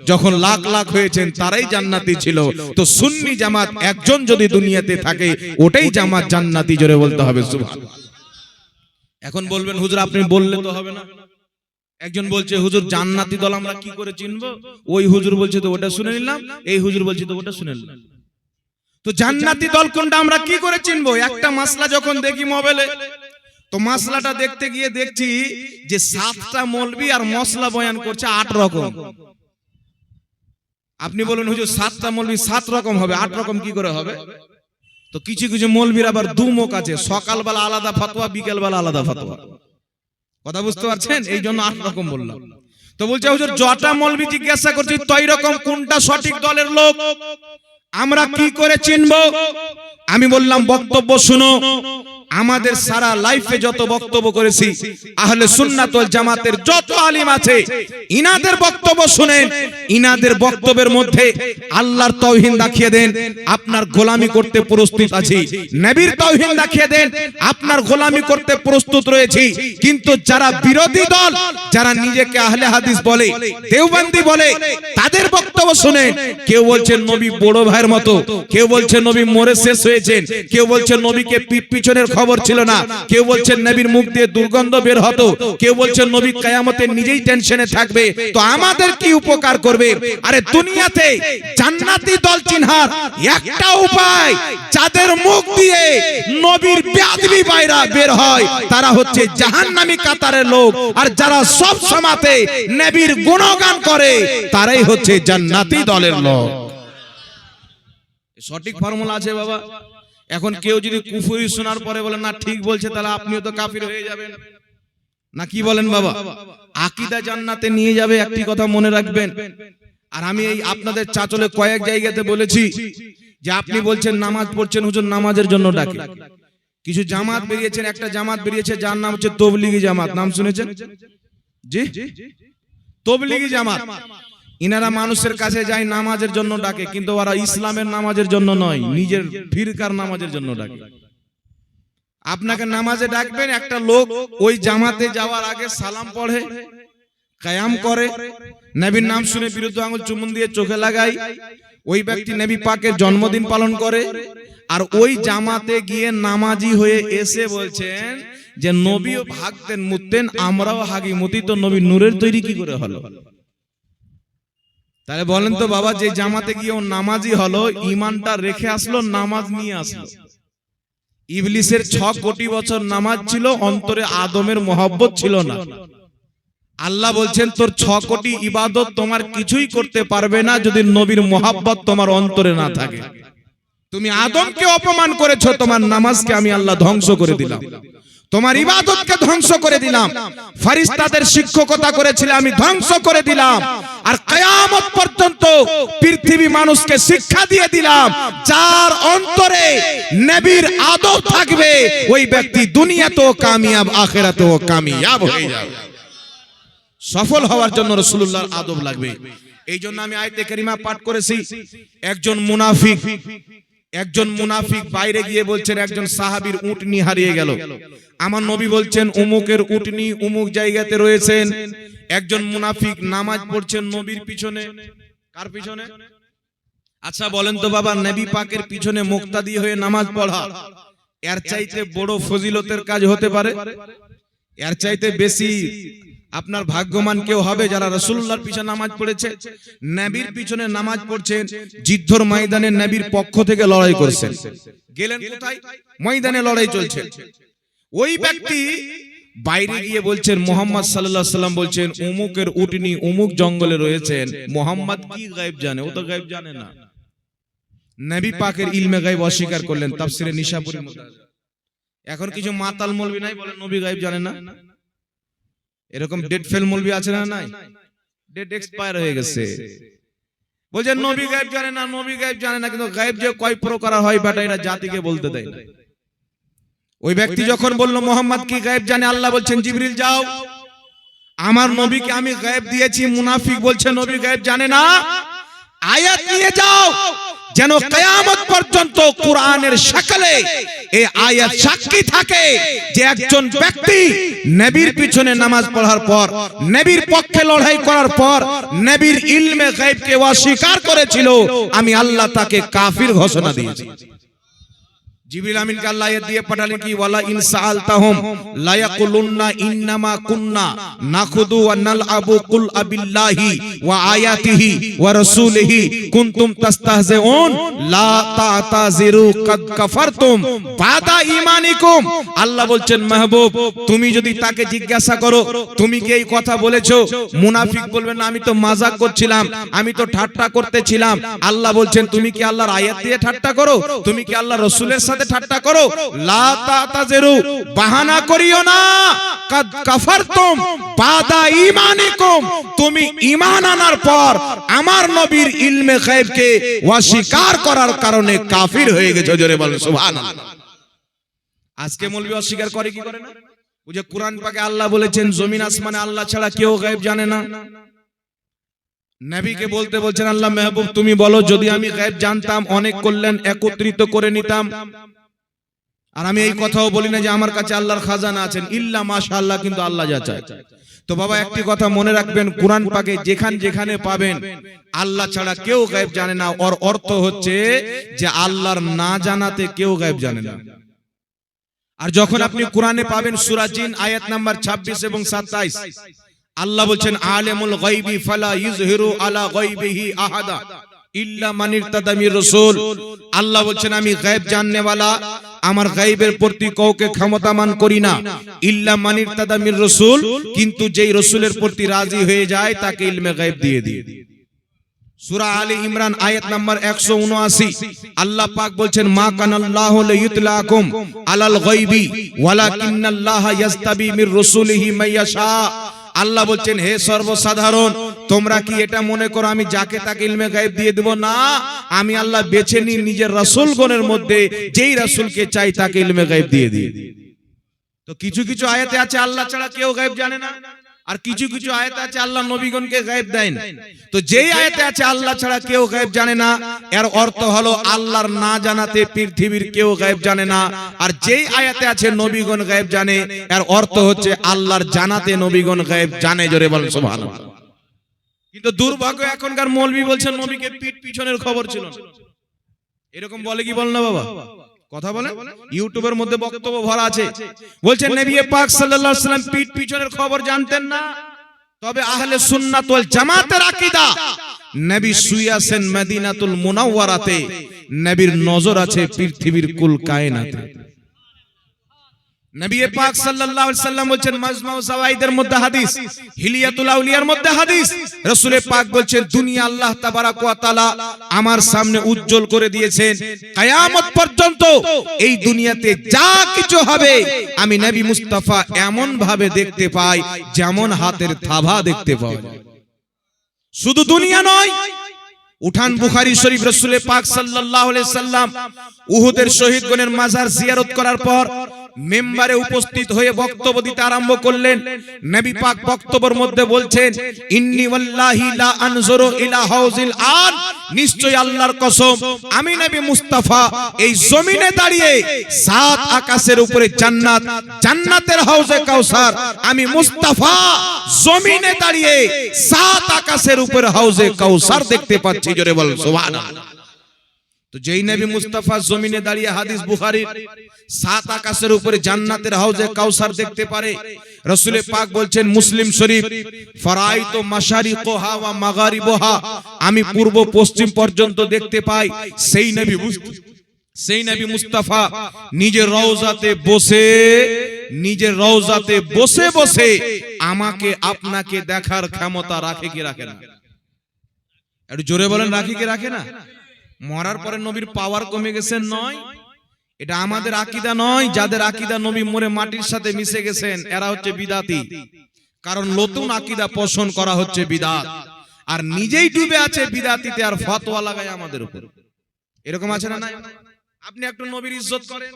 যখন লাখ লাখ হয়েছেন তারাই জান্নাতি ছিল। তো সুন্নি জামাত একজন যদি দুনিয়াতে থাকে, ওটাই জামাত জান্নাতি। জোরে বলতে হবে সুবহানাল্লাহ। এখন বলবেন হুজুর আপনি বললে তো হবে না। একজন বলছে হুজুর জান্নাতি দল আমরা কি করে চিনবো? ওই হুজুর বলছে তো ওটা শুনে নিলাম, এই হুজুর বলছে তো ওটা শুনে নিলাম। তো জান্নাতি দল কোনটা আমরা কি করে চিনবো? একটা মাসলা যখন দেখি মোবাইলে, তো মাসলাটা দেখতে গিয়ে দেখছি যে 7টা মৌলবি আর মশলা বয়ান করছে 8 রকম। আপনি বলুন হুজুর 7টা মৌলবি 7 রকম হবে, 8 রকম কি করে হবে? তো কিছু কিছু মৌলবির আবার দুমুখ আছে, সকালবেলা আলাদা ফতোয়া, বিকেলবেলা আলাদা ফতোয়া। কথা বুঝতে পারছেন? এই জন্য 8 রকম বললাম। তো বলছে হুজুর জটা মৌলবি জিজ্ঞাসা করছি তো এই রকম কোনটা সঠিক দলের লোক, আমরা কি করে চিনবো? আমি বললাম বক্তব্য শুনো। আমাদের সারা লাইফে যত বক্তব্য করেছি, আহলে সুন্নাত ওয়াল জামাতের যত আলিম আছে, ইনাদের বক্তব্য শুনেন। ইনাদের বক্তব্যের মধ্যে আল্লাহর তাওহীদ দেখিয়ে দেন, আপনার গোলামি করতে প্রস্তুত আছি। নবীর তাওহীদ দেখিয়ে দেন, আপনার গোলামি করতে প্রস্তুত রয়েছি। কিন্তু যারা বিরোধী দল, যারা নিজেকে আহলে হাদিস বলে, দেওবন্দি বলে, তাদের বক্তব্য শুনেন। কেউ বলছেন নবী বড় ভাই ভাইয়ের মতো, কেউ বলছে নবী মরে শেষ হয়েছেন, কেউ বলছে নবীকে পিছনের খবর ছিল না, কেউ বলছে নবীর মুখ দিয়ে দুর্গন্ধ বের হতো, কেউ বলছে নবী কিয়ামতে নিজেই টেনশনে থাকবে। তো আমাদের কি উপকার করবে? আরে দুনিয়াতে জান্নাতি দল চিনহার একটা উপায়, যাদের মুখ দিয়ে নবীর বেয়াদবি বাইরা বের হয় তারা হচ্ছে জাহান্নামী কাতারের লোক, আর যারা সব সময়তে নবীর গুণগান করে তারাই হচ্ছে জান্নাতি দলের লোক। সঠিক ফর্মুলা আছে বাবা। এখন কেউ যদি কুফরি শোনার পরে বলে না ঠিক বলছে, তাহলে আপনিও তো কাফির হয়ে যাবেন না, কি বলেন বাবা? আকীদা জান্নাতে নিয়ে যাবে, একটি কথা মনে রাখবেন। আর আমি এই আপনাদের চাচলে কয়েক জায়গাতে বলেছি যে আপনি বলছেন নামাজ পড়ছেন, হুজুর নামাজের জন্য ডাকে। কিছু জামাত বেরিয়েছেন, একটা জামাত বেরিয়েছে যার নাম হচ্ছে তবলিগি জামাত, নাম শুনেছেন? জি, তবলিগি জামাত। ইনারা মানুষের কাছে যায় নামাজের জন্য ডাকে, কিন্তু ওরা ইসলামের নামাজের জন্য নয়, নিজের ফিরকার নামাজের জন্য ডাকে। আপনাকে নামাজে ডাকবেন, একটা লোক ওই জামাতে যাওয়ার আগে সালাম পড়ে, কায়াম করে, নবীর নাম শুনে বিরুদ্ধ আঙুল চুমুন দিয়ে চোখে লাগায়, ওই ব্যক্তি নবী পাকের জন্মদিন পালন করে, আর ওই জামাতে গিয়ে নামাজি হয়ে এসে বলছেন যে নবীও ভাগতেন মুততেন, আমরাও হাগি মুতি, তো নবী নূরের তৈরি কি করে হলো? তাহলে বলেন তো বাবা, যে জামাতে গিয়ে ও নামাজি হলো, ইমানটা রেখে আসলো, নামাজ নিয়ে আসলো। ইবলিসের 6 কোটি বছর নামাজ ছিল, অন্তরে আদমের মহব্বত ছিল না। আল্লাহ বলছেন তোর 6 কোটি ইবাদত তোমার কিছুই করতে পারবে না যদি নবীর মহব্বত তোমার অন্তরে না থাকে। তুমি আদমকে অপমান করেছো, তোমার নামাজকে আমি আল্লাহ ধ্বংস করে দিলাম, তোমার ইবাদতকে ধ্বংস করে দিলাম, ফেরেশতাদের শিক্ষকতা করেছিলে আমি ধ্বংস করে দিলাম, আর কিয়ামত পর্যন্ত পৃথিবী মানুষকে শিক্ষা দিয়ে দিলাম যার অন্তরে নবীর আদব থাকবে ওই ব্যক্তি দুনিয়াতেও কামিয়াব, আখিরাতেও কামিয়াব হয়ে যাবে। সফল হওয়ার জন্য রাসূলুল্লাহর আদব লাগবে। এই জন্য আমি আয়াতে কারিমা পাঠ করেছি। একজন মুনাফিক বাইরে গিয়ে বলছেন একজন সাহাবীর উটনি হারিয়ে গেল। আমার নবী বলছেন উমুকের উটনি উমুক জায়গাতে রয়েছেন। একজন মুনাফিক নামাজ পড়ছেন নবীর পিছনে। কার পিছনে? আচ্ছা বলেন তো বাবা, নবী পাকের পিছনে মুক্তাদি হয়ে নামাজ পড়া এর চাইতে বড় ফজিলতের কাজ হতে পারে? এর চাইতে বেশি আপনার ভাগ্যবান কেউ হবে যারা রাসূলুল্লাহর পিছনে নামাজ পড়েছে, নবীর পিছনে নামাজ পড়ছেন। যুদ্ধের ময়দানে নবীর পক্ষ থেকে লড়াই করেছেন, গেলেন কোথায়? ময়দানে লড়াই চলছে। ওই ব্যক্তি বাইরে গিয়ে বলছেন মুহাম্মদ সাল্লাল্লাহু আলাইহি ওয়াসাল্লাম বলছেন উমুকের উটনি উমুক জঙ্গলে রয়েছেন। মুহাম্মদ কি গায়েব জানে? ও তো গায়েব জানে না। নবী পাকের ইলমে গায়েব অস্বীকার করলেন তাফসিরে নিশাপুরীর মধ্যে। এখন কিছু মাতাল মৌলবি নাই বলে নবী গায়েব জানে না। এরকম ডেট ফেল মৌলবি আছে না? নাই, ডেট এক্সপায়ার হয়ে গেছে। বলছেন নবী গায়েব জানে না, নবী গায়েব জানে না, কিন্তু গায়েব যে কয় প্রকার হয় বেটা এটা জাতিকে বলতে দেয় না। ওই ব্যক্তি যখন বলল মুহাম্মদ কি গায়েব জানে, আল্লাহ বলছেন জিবরিল যাও, আমার নবীকে আমি গায়েব দিয়েছি। মুনাফিক বলছে নবী গায়েব জানে না, আয়াত নিয়ে যাও যেন কিয়ামত পর্যন্ত কোরআনের শাকলে এই আয়াত সাক্ষী থাকে যে একজন ব্যক্তি নবীর পিছনে নামাজ পড়ার পর, নবীর পক্ষে লড়াই করার পর, নবীর ইলমে গায়েবকে অস্বীকার করেছিল, আমি আল্লাহ তাকে কাফির ঘোষণা দিয়েছি। জিবরিল আমিনকে আল্লাহ আয়াত দিয়ে পাঠালেন কি ওয়ালা ইন সাআলতাহুম লা ইয়াকুলুন্না ইন্নামা কুন্না নাখুদু ওয়া নালআবু কুল আবিল্লাহি ওয়া আয়াতিহি ওয়া রাসূলিহি কুনতুম তাস্তাহজিউন লা তা'তাযিরু কাদ কাফারতুম বাদা ঈমানিকুম। আল্লাহ বলছেন মাহবুব তুমি যদি তাকে জিজ্ঞাসা করো তুমি কি এই কথা বলেছো, মুনাফিক বলবে না আমি তো মজাক করছিলাম, আমি তো ঠাট্টা করতেছিলাম। আল্লাহ বলছেন তুমি কি আল্লাহর আয়াত দিয়ে ঠাট্টা করো? তুমি কি আল্লাহর রাসূলের সাথে ঠাট্টা করো? লা তা'তাযিরু বাহানা করিও না, কাদ কাফারতুম বাদা ঈমানিকুম, তুমি ঈমান আনার পর আমার নবীর ইলমে গায়েবকে অস্বীকার করার কারণে কাফির হয়ে গেছো। জোরে বলেন সুবহানাল্লাহ। আজকে মৌলবি অস্বীকার করে কি করে না? ওই যে কোরআন পাকে আল্লাহ বলেছেন জমিন আসমানে আল্লাহ ছাড়া কেউ গায়েব জানে না। নবীকে বলতে বলছেন আল্লাহ মেহবুব তুমি বলো যদি আমি গায়েব জানতাম অনেক কল্যাণ একত্রিত করে নিতাম। আর আমি এই কথাও বলি না যে আমার কাছে আল্লাহর খাজানা আছেন, ইল্লা মাশাআল্লাহ, কিন্তু আল্লাহ যা চায়। তো বাবা একটি কথা মনে রাখবেন, কোরআন পাকে যেখানে পাবেন আল্লাহ ছাড়া কেউ গায়েব জানে না, ওর অর্থ হচ্ছে যে আল্লাহর না জানাতে কেউ গায়েব জানে না। আর যখন আপনি কোরআনে পাবেন সূরা জিন আয়াত নাম্বার 26 এবং 27, আল্লাহ বলছেন আলিমুল গায়বি ফালা ইযহিরু আলা গায়বিহি আহাদা ইল্লা মান ইরতাদা মির রাসূল। আল্লাহ বলছেন আমি গায়েব জাননে ওয়ালা, আমার গায়েবের প্রতি কাউকে ক্ষমতামান করি না, ইল্লা মান ইরতাদা মির রাসূল, কিন্তু যেই রাসূলের প্রতি রাজি হয়ে যায় তাকে ইলমে গায়েব দিয়ে দিই। সূরা আলী ইমরান আয়াত নাম্বার 179, আল্লাহ পাক বলছেন মা কানাল্লাহু লিয়ুতলাকুম আলাল গায়বি ওয়ালাকিন্নাল্লাহা ইয়াস্তাবি মির রাসূলিহি মাইয়াশা। আল্লাহ বলছেন হে সর্বসাধারণ, তোমরা কি এটা মনে করো আমি যাকে তাকে ইলমে গায়েব দিয়ে দেব? না, আমি আল্লাহ বেছে নিই নিজের রাসূলগণের মধ্যে যেই রাসূলকে চাই তাকে ইলমে গায়েব দিয়ে দিই। তো কিছু কিছু আয়াতে আছে আল্লাহ ছাড়া কেউ গায়েব জানে না, আর কিছু কিছু আয়াতে আছে আল্লাহ নবীগণকে গায়েব দেন। তো যেই আয়াতে আছে আল্লাহ ছাড়া কেউ গায়েব জানে না, এর অর্থ হলো আল্লাহর না জানাতে পৃথিবীর কেউ গায়েব জানে না। আর যেই আয়াতে আছে নবীগণ গায়েব জানে, এর অর্থ হচ্ছে আল্লাহর জানাতে নবীগণ গায়েব জানে। জোরে বলেন সুবহানাল্লাহ। কিন্তু দুর্ভাগ্য এখনকার মৌলবি বলছেন নবীকে পিঠ পিছনের খবর ছিল না। এরকম বলে কি বল না বাবা? কথা বলে ইউটিউবের মধ্যে বক্তব্য ভরা আছে, বলছেন নবী পাক সাল্লাল্লাহু আলাইহি ওয়াসাল্লাম পিঠ পিছনের খবর জানতেন না। তবে আহলে সুন্নাত ওয়াল জামাতের আকীদা, নবী শুয়ে আছেন মদিনাতুল মুনাওয়ারাতে, নবীর নজর আছে পৃথিবীর কুল কায়নাতে। নবী পাক সাল্লাল্লাহু আলাইহি ওয়াসাল্লাম বলেন মাজমাউ যাওয়াইদের মধ্যে হাদিস, হিলিয়াতুল আউলিয়ার মধ্যে হাদিস, রাসূল পাক বলেন দুনিয়া আল্লাহ তাবারাক ওয়া তাআলা আমার সামনে উজ্জ্বল করে দিয়েছেন, কিয়ামত পর্যন্ত এই দুনিয়াতে যা কিছু হবে আমি নবী মুস্তাফা এমন ভাবে দেখতে পাই যেমন হাতের থাবা দেখতে পাওয়া যায়। শুধু দুনিয়া নয়, উঠান বুখারী শরীফ, রাসূল পাক সাল্লাল্লাহু আলাইহি সাল্লাম উহুদের শহীদগণের মাজার জিয়ারত করার পর মেম্বারে উপস্থিত হয়ে বক্তব্য দিতে আরম্ভ করলেন। নবী পাক বক্তব্যের মধ্যে বলছেন ইন্নী ওয়াল্লাহি লা আনজুরু ইলা হাউজিল আন, নিশ্চয় আল্লাহর কসম আমি নবী মুস্তাফা এই জমিনে দাঁড়িয়ে সাত আকাশের উপরে জান্নাত, জান্নাতের হাউজে কাউসার, আমি মুস্তাফা জমিনে দাঁড়িয়ে সাত আকাশের উপরে হাউজে কাউসার দেখতে পাচ্ছি। জোরে বল সুবহানাল্লাহ। তো যেই নবী মুস্তাফা জমিনে দাঁড়িয়ে হাদিস বুখারীর সাত আকাশের উপরে জান্নাতের হাউজে কাউসার দেখতে পারে, রাসূল পাক বলছেন মুসলিম শরীফ ফারাইতু মাশারিকুহা ওয়া মাগারিবুহা, আমি পূর্ব পশ্চিম পর্যন্ত দেখতে পাই। সেই নবী মুস্তাফা নিজের রওজাতে বসে বসে আমাকে আপনাকে দেখার ক্ষমতা রাখে কি রাখে না? একটু জোরে বলেন, রাখে কি রাখে না? মরার পরে নবীর পাওয়ার কমে গেছে নয়, এটা আমাদের আকীদা নয়। যাদের আকীদা নবী মরে মাটির সাথে মিশে গেছেন এরা হচ্ছে বিদাতি, কারণ নতুন আকীদা পোষণ করা হচ্ছে বিদাত, আর নিজেই ডুবে আছে বিদাতিতে আর ফতোয়া লাগায় আমাদের উপর। এরকম আছে না নাই? আপনি একটু নবীর ইজ্জত করেন,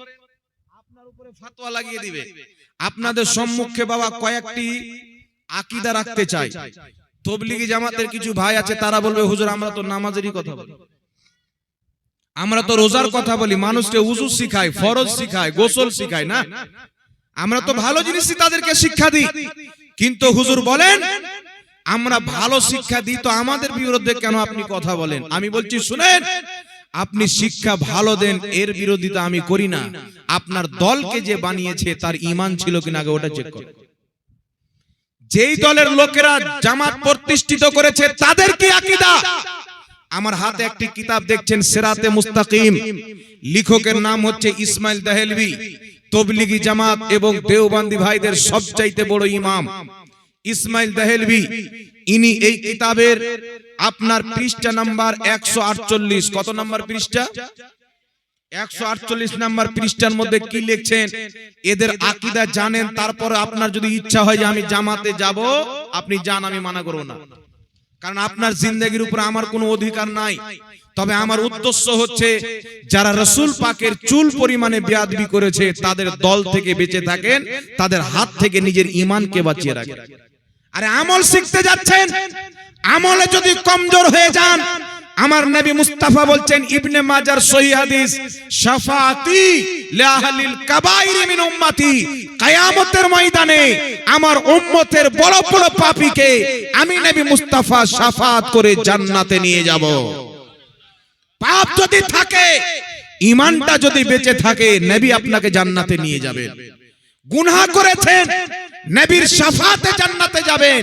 আপনার উপরে ফতোয়া লাগিয়ে দিবে। আপনাদের সম্মুখে বাবা কয়েকটি আকীদা রাখতে চাই। তবলিগি জামাতের কিছু ভাই আছে, তারা বলবে হুজুর আমরা তো নামাজেরই কথা বলি, আমরা তো রোজার কথা বলি, মানুষকে উযু শিখাই, ফরজ শিখাই, গোসল শিখাই না, আমরা তো ভালো জিনিসই তাদেরকে শিক্ষা দিই। কিন্তু হুজুর বলেন আমরা ভালো শিক্ষা দিই, তো আমাদের বিরুদ্ধে কেন আপনি কথা বলেন? আমি বলছি শুনেন, আপনি শিক্ষা ভালো দেন, এর বিরোধিতা আমি করি না। আপনার দলকে যে বানিয়েছে তার ঈমান ছিল কিনা আগে ওটা চেক করুন। যেই দলের লোকেরা জামাত প্রতিষ্ঠিত করেছে তাদের কি আকীদা? আমার হাতে একটি কিতাব দেখছেন সিরাতে মুস্তাকিম, লেখকের নাম হচ্ছে ইসমাইল দেহলভী, তবলিগি জামাত এবং দেওবন্দি ভাইদের সবচাইতে বড় ইমাম ইসমাইল দেহলভী। ইনি এই কিতাবের আপনার পৃষ্ঠা নাম্বার 148, কত নাম্বার পৃষ্ঠা? 148 নাম্বার পৃষ্ঠার মধ্যে কি লিখছেন? এদের আকীদা জানেন, তারপরে আপনার যদি ইচ্ছা হয় যে আমি জামাতে যাব, আপনি যান, আমি মানা করব না, কারণ আপনার জিন্দেগির উপর আমার কোনো অধিকার নাই। তবে আমার উদ্দেশ্য হচ্ছে যারা রাসূল পাকের চুল পরিমাণে বেয়াদবি করেছে তাদের দল থেকে বেঁচে থাকেন, তাদের হাত থেকে নিজের ঈমানকে বাঁচিয়ে রাখেন। আরে আমল শিখতে যাচ্ছেন, আমলে যদি কমজোর হয়ে যান আমার নবী মুস্তাফা বলছেন ইবনে মাজার সহিহ হাদিস, শাফাআতি লিআহলিল কাবাইর মিন উম্মতি, কিয়ামতের ময়দানে আমার উম্মতের বড় বড় পাপীকে আমি নবী মুস্তাফা শাফাআত করে জান্নাতে নিয়ে যাব। পাপ যদি থাকে, ঈমানটা যদি বেঁচে থাকে, নবী আপনাকে জান্নাতে নিয়ে যাবেন। গুনাহ করেছেন, নবীর শাফাতে জান্নাতে যাবেন।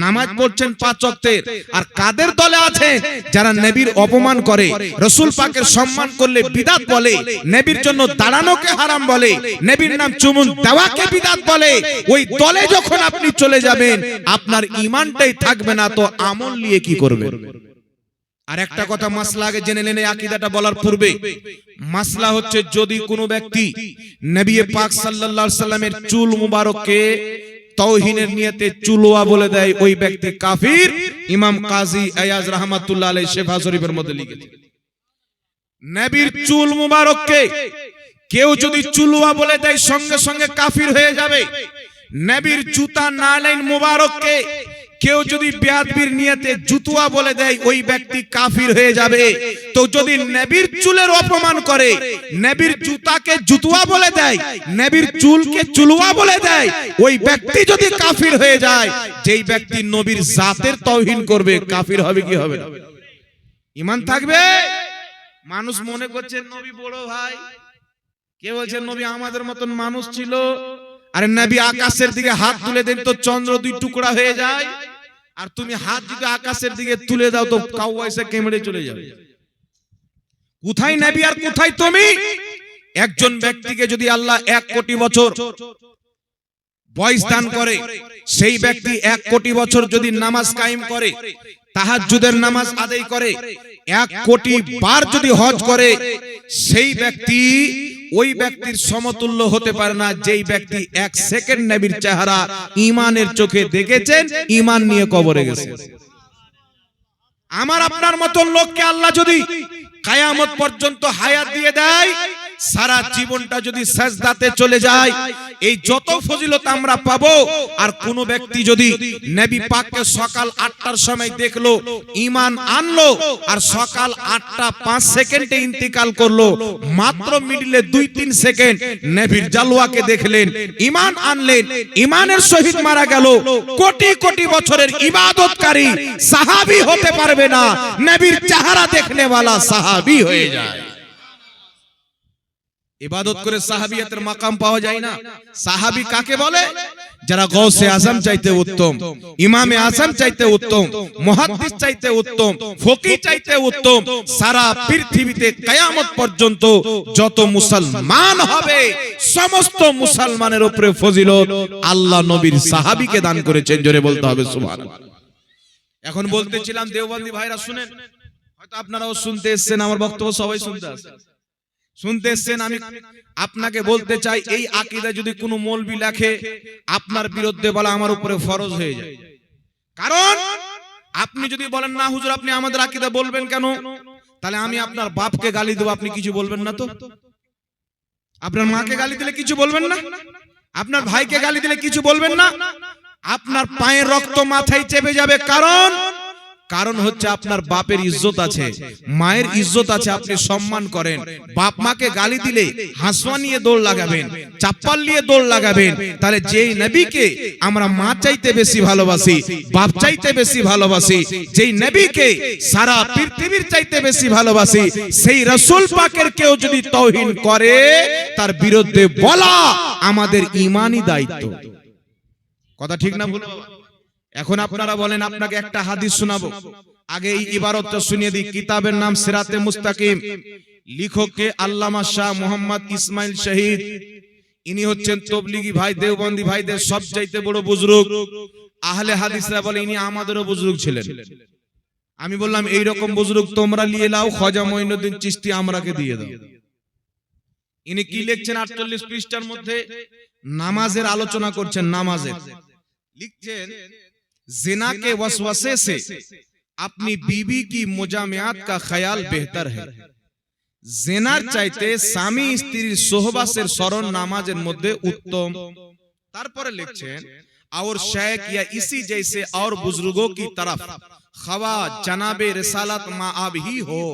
নামাজ পড়ছেন 5 ওয়াক্তের, আর কাদের দলে আছেন যারা নবীর অপমান করে, রাসূল পাকের সম্মান করলে বিদআত বলে, নবীর জন্য দাঁড়ানোকে হারাম বলে, নবীর নাম চুমুন দেওয়াকে বিদআত বলে। ওই দলে যখন আপনি চলে যাবেন, আপনার ঈমানটাই থাকবে না, তো আমল নিয়ে কি করবেন? আর একটা কথা মাসলা আগে জেনে নেন আকীদাটা বলার পূর্বে। মাসলা হচ্ছে, যদি কোনো ব্যক্তি নবী পাক সাল্লাল্লাহু আলাইহি সাল্লামের চুল মুবারককে তাওহীনের নিয়তে চুলওয়া বলে দেয়, ওই ব্যক্তি কাফির। ইমাম কাজী আয়াজ রাহমাতুল্লাহ আলাইহি শিফা শরীফের মধ্যে লিখেছেন, নবীর চুল মুবারককে কেউ যদি চুলওয়া বলে দেয়, সঙ্গে সঙ্গে কাফির হয়ে যাবে। নবীর জুতা নালাইন মুবারককে কেউ যদি বেয়াদবির নিয়তে জুতুয়া বলে দেয়, ওই ব্যক্তি কাফির হয়ে যাবে। তো যদি নবীর চুলের অপমান করে, নবীর জুতাকে জুতুয়া বলে দেয়, নবীর চুলকে চুলওয়া বলে দেয়, ওই ব্যক্তি যদি কাফির হয়ে যায়, যেই ব্যক্তি নবীর জাতের তাওহীন করবে, কাফির হবে কি হবে না? ঈমান থাকবে? মানুষ মনে করছে নবী বড় ভাই, কে বলছে নবী আমাদের মতন মানুষ ছিল। আরে নবী আকাশের দিকে হাত তুলে দেন তো চন্দ্র 2 টুকরা হয়ে যায়, আর তুমি হাত যদি আকাশের দিকে তুলে দাও তো কাউয়া এসে কেমড়ে চলে যাবে। কোথায় নবী আর কোথায় তুমি? একজন ব্যক্তিকে যদি আল্লাহ 1 কোটি বছর বয়স দান করে, সেই ব্যক্তি 1 কোটি বছর যদি নামাজ কায়েম করে, তাহাজ্জুদের নামাজ আদায় করে, 1 কোটি বার যদি হজ করে, সেই ব্যক্তি ওই ব্যক্তির সমতুল্য হতে পারে না যেই ব্যক্তি 1 সেকেন্ড নবীর চেহারা ঈমানের চোখে দেখেছেন, ঈমান নিয়ে কবরে গেছে। আমার আপনার মত লোককে আল্লাহ যদি কিয়ামত পর্যন্ত হায়াত দিয়ে দেয়, সারা জীবনটা যদি সাজদাতে চলে যায়, এই যত ফজিলত আমরা পাবো। আর কোন ব্যক্তি যদি নবী পাককে সকাল 8টার সময় দেখলো, ঈমান আনলো, আর সকাল 8টা 5 সেকেন্ডে ইন্তিকাল করলো, মাত্র মিডলে 2-3 সেকেন্ড নবীর জালওয়াকে দেখলেন, ঈমান আনলেন, ঈমানের সহিত মারা গেল, কোটি কোটি বছরের ইবাদতকারী সাহাবী হতে পারবে না, নবীর চেহারা দেখনেওয়ালা সাহাবী হয়ে যায়। ইবাদত করে সাহাবিয়াতের মাকাম পাওয়া যায় না। সাহাবী কাকে বলে? যারা গৌসে আজম চাইতে উত্তম, ইমামে আজম চাইতে উত্তম, মুহাদ্দিস চাইতে উত্তম, ফকিহ চাইতে উত্তম, সারা পৃথিবীতে কিয়ামত পর্যন্ত যত মুসলমান হবে, সমস্ত মুসলমানের উপরে ফজিলত আল্লাহ নবীর সাহাবীকে দান করেছেন। জোরে বলতে হবে সুবহানাল্লাহ। এখন বলতেছিলাম দেওবন্দি ভাইরা শুনেন, হয়তো আপনারাও শুনতে এসেছেন, আমার বক্তব্য সবাই শুনতে এসেছেন। আমি আপনাকে বলতে চাই, এই আকীদা যদি কোনো মৌলবি লেখে, আপনার বিরুদ্ধে বলা আমার উপরে ফরজ হয়ে যায়। কারণ আপনি যদি বলেন না হুজুর আপনি আমাদের আকীদা বলবেন কেন, তাহলে আমি আপনার বাপকে গালি দেব, আপনি কিছু বলবেন না তো? আপনার মাকে গালি দিলে কিছু বলবেন না? আপনার ভাইকে গালি দিলে কিছু বলবেন না? আপনার পায়ের রক্ত মাথায় চেপে যাবে। কারণ হচ্ছে আপনার বাপের ইজ্জত আছে, মায়ের ইজ্জত আছে, আপনি সম্মান করেন। বাপ মাকে গালি দিলে হাসওয়া নিয়ে দৌড় লাগাবেন, চাপ্পাল নিয়ে দৌড় লাগাবেন। তাহলে যেই নবীকে আমরা মা চাইতে বেশি ভালোবাসি, বাপ চাইতে বেশি ভালোবাসি, যেই নবীকে সারা পৃথিবীর চাইতে বেশি ভালোবাসি, সেই রাসূল পাকের কেউ যদি তাওহীন করে, তার বিরুদ্ধে বলা আমাদের ঈমানি দায়িত্ব। কথা ঠিক না ভুল? এখন আপনারা বলেন, আপনাকে একটা হাদিস শোনাবো, আগে এই ইবারতটা শুনিয়ে দিই। কিতাবের নাম সিরাতে মুস্তাকিম, লেখককে আল্লামা শাহ মোহাম্মদ ইসমাইল শহীদ। ইনি হচ্ছেন তবলিগি ভাই, দেওবন্দি ভাইদের সবচাইতে বড় বুজুর্গ। আহলে হাদিসরা বলে ইনি আমাদেরও বুজুর্গ ছিলেন। আমি বললাম এই রকম বুজুর্গ তোমরা নিয়ে নাও, খাজা মঈনুদ্দিন চিশতি আমরাকে দিয়ে দাও। ইনি কি লিখছেন 48 পৃষ্ঠার মধ্যে? নামাজের আলোচনা করছেন। নামাজের লিখছেন, जिना के वसवसे से अपनी बीवी की मुजामियात का ख्याल बेहतर है। जिनार चाইতে স্বামী স্ত্রীর সোহবাতের স্মরণ নামাজের মধ্যে উত্তম। তারপরে লিখছেন, और शेख या इसी जैसे और बुजुर्गों की तरफ खवा जनाबे रिसालत माआब ही हो।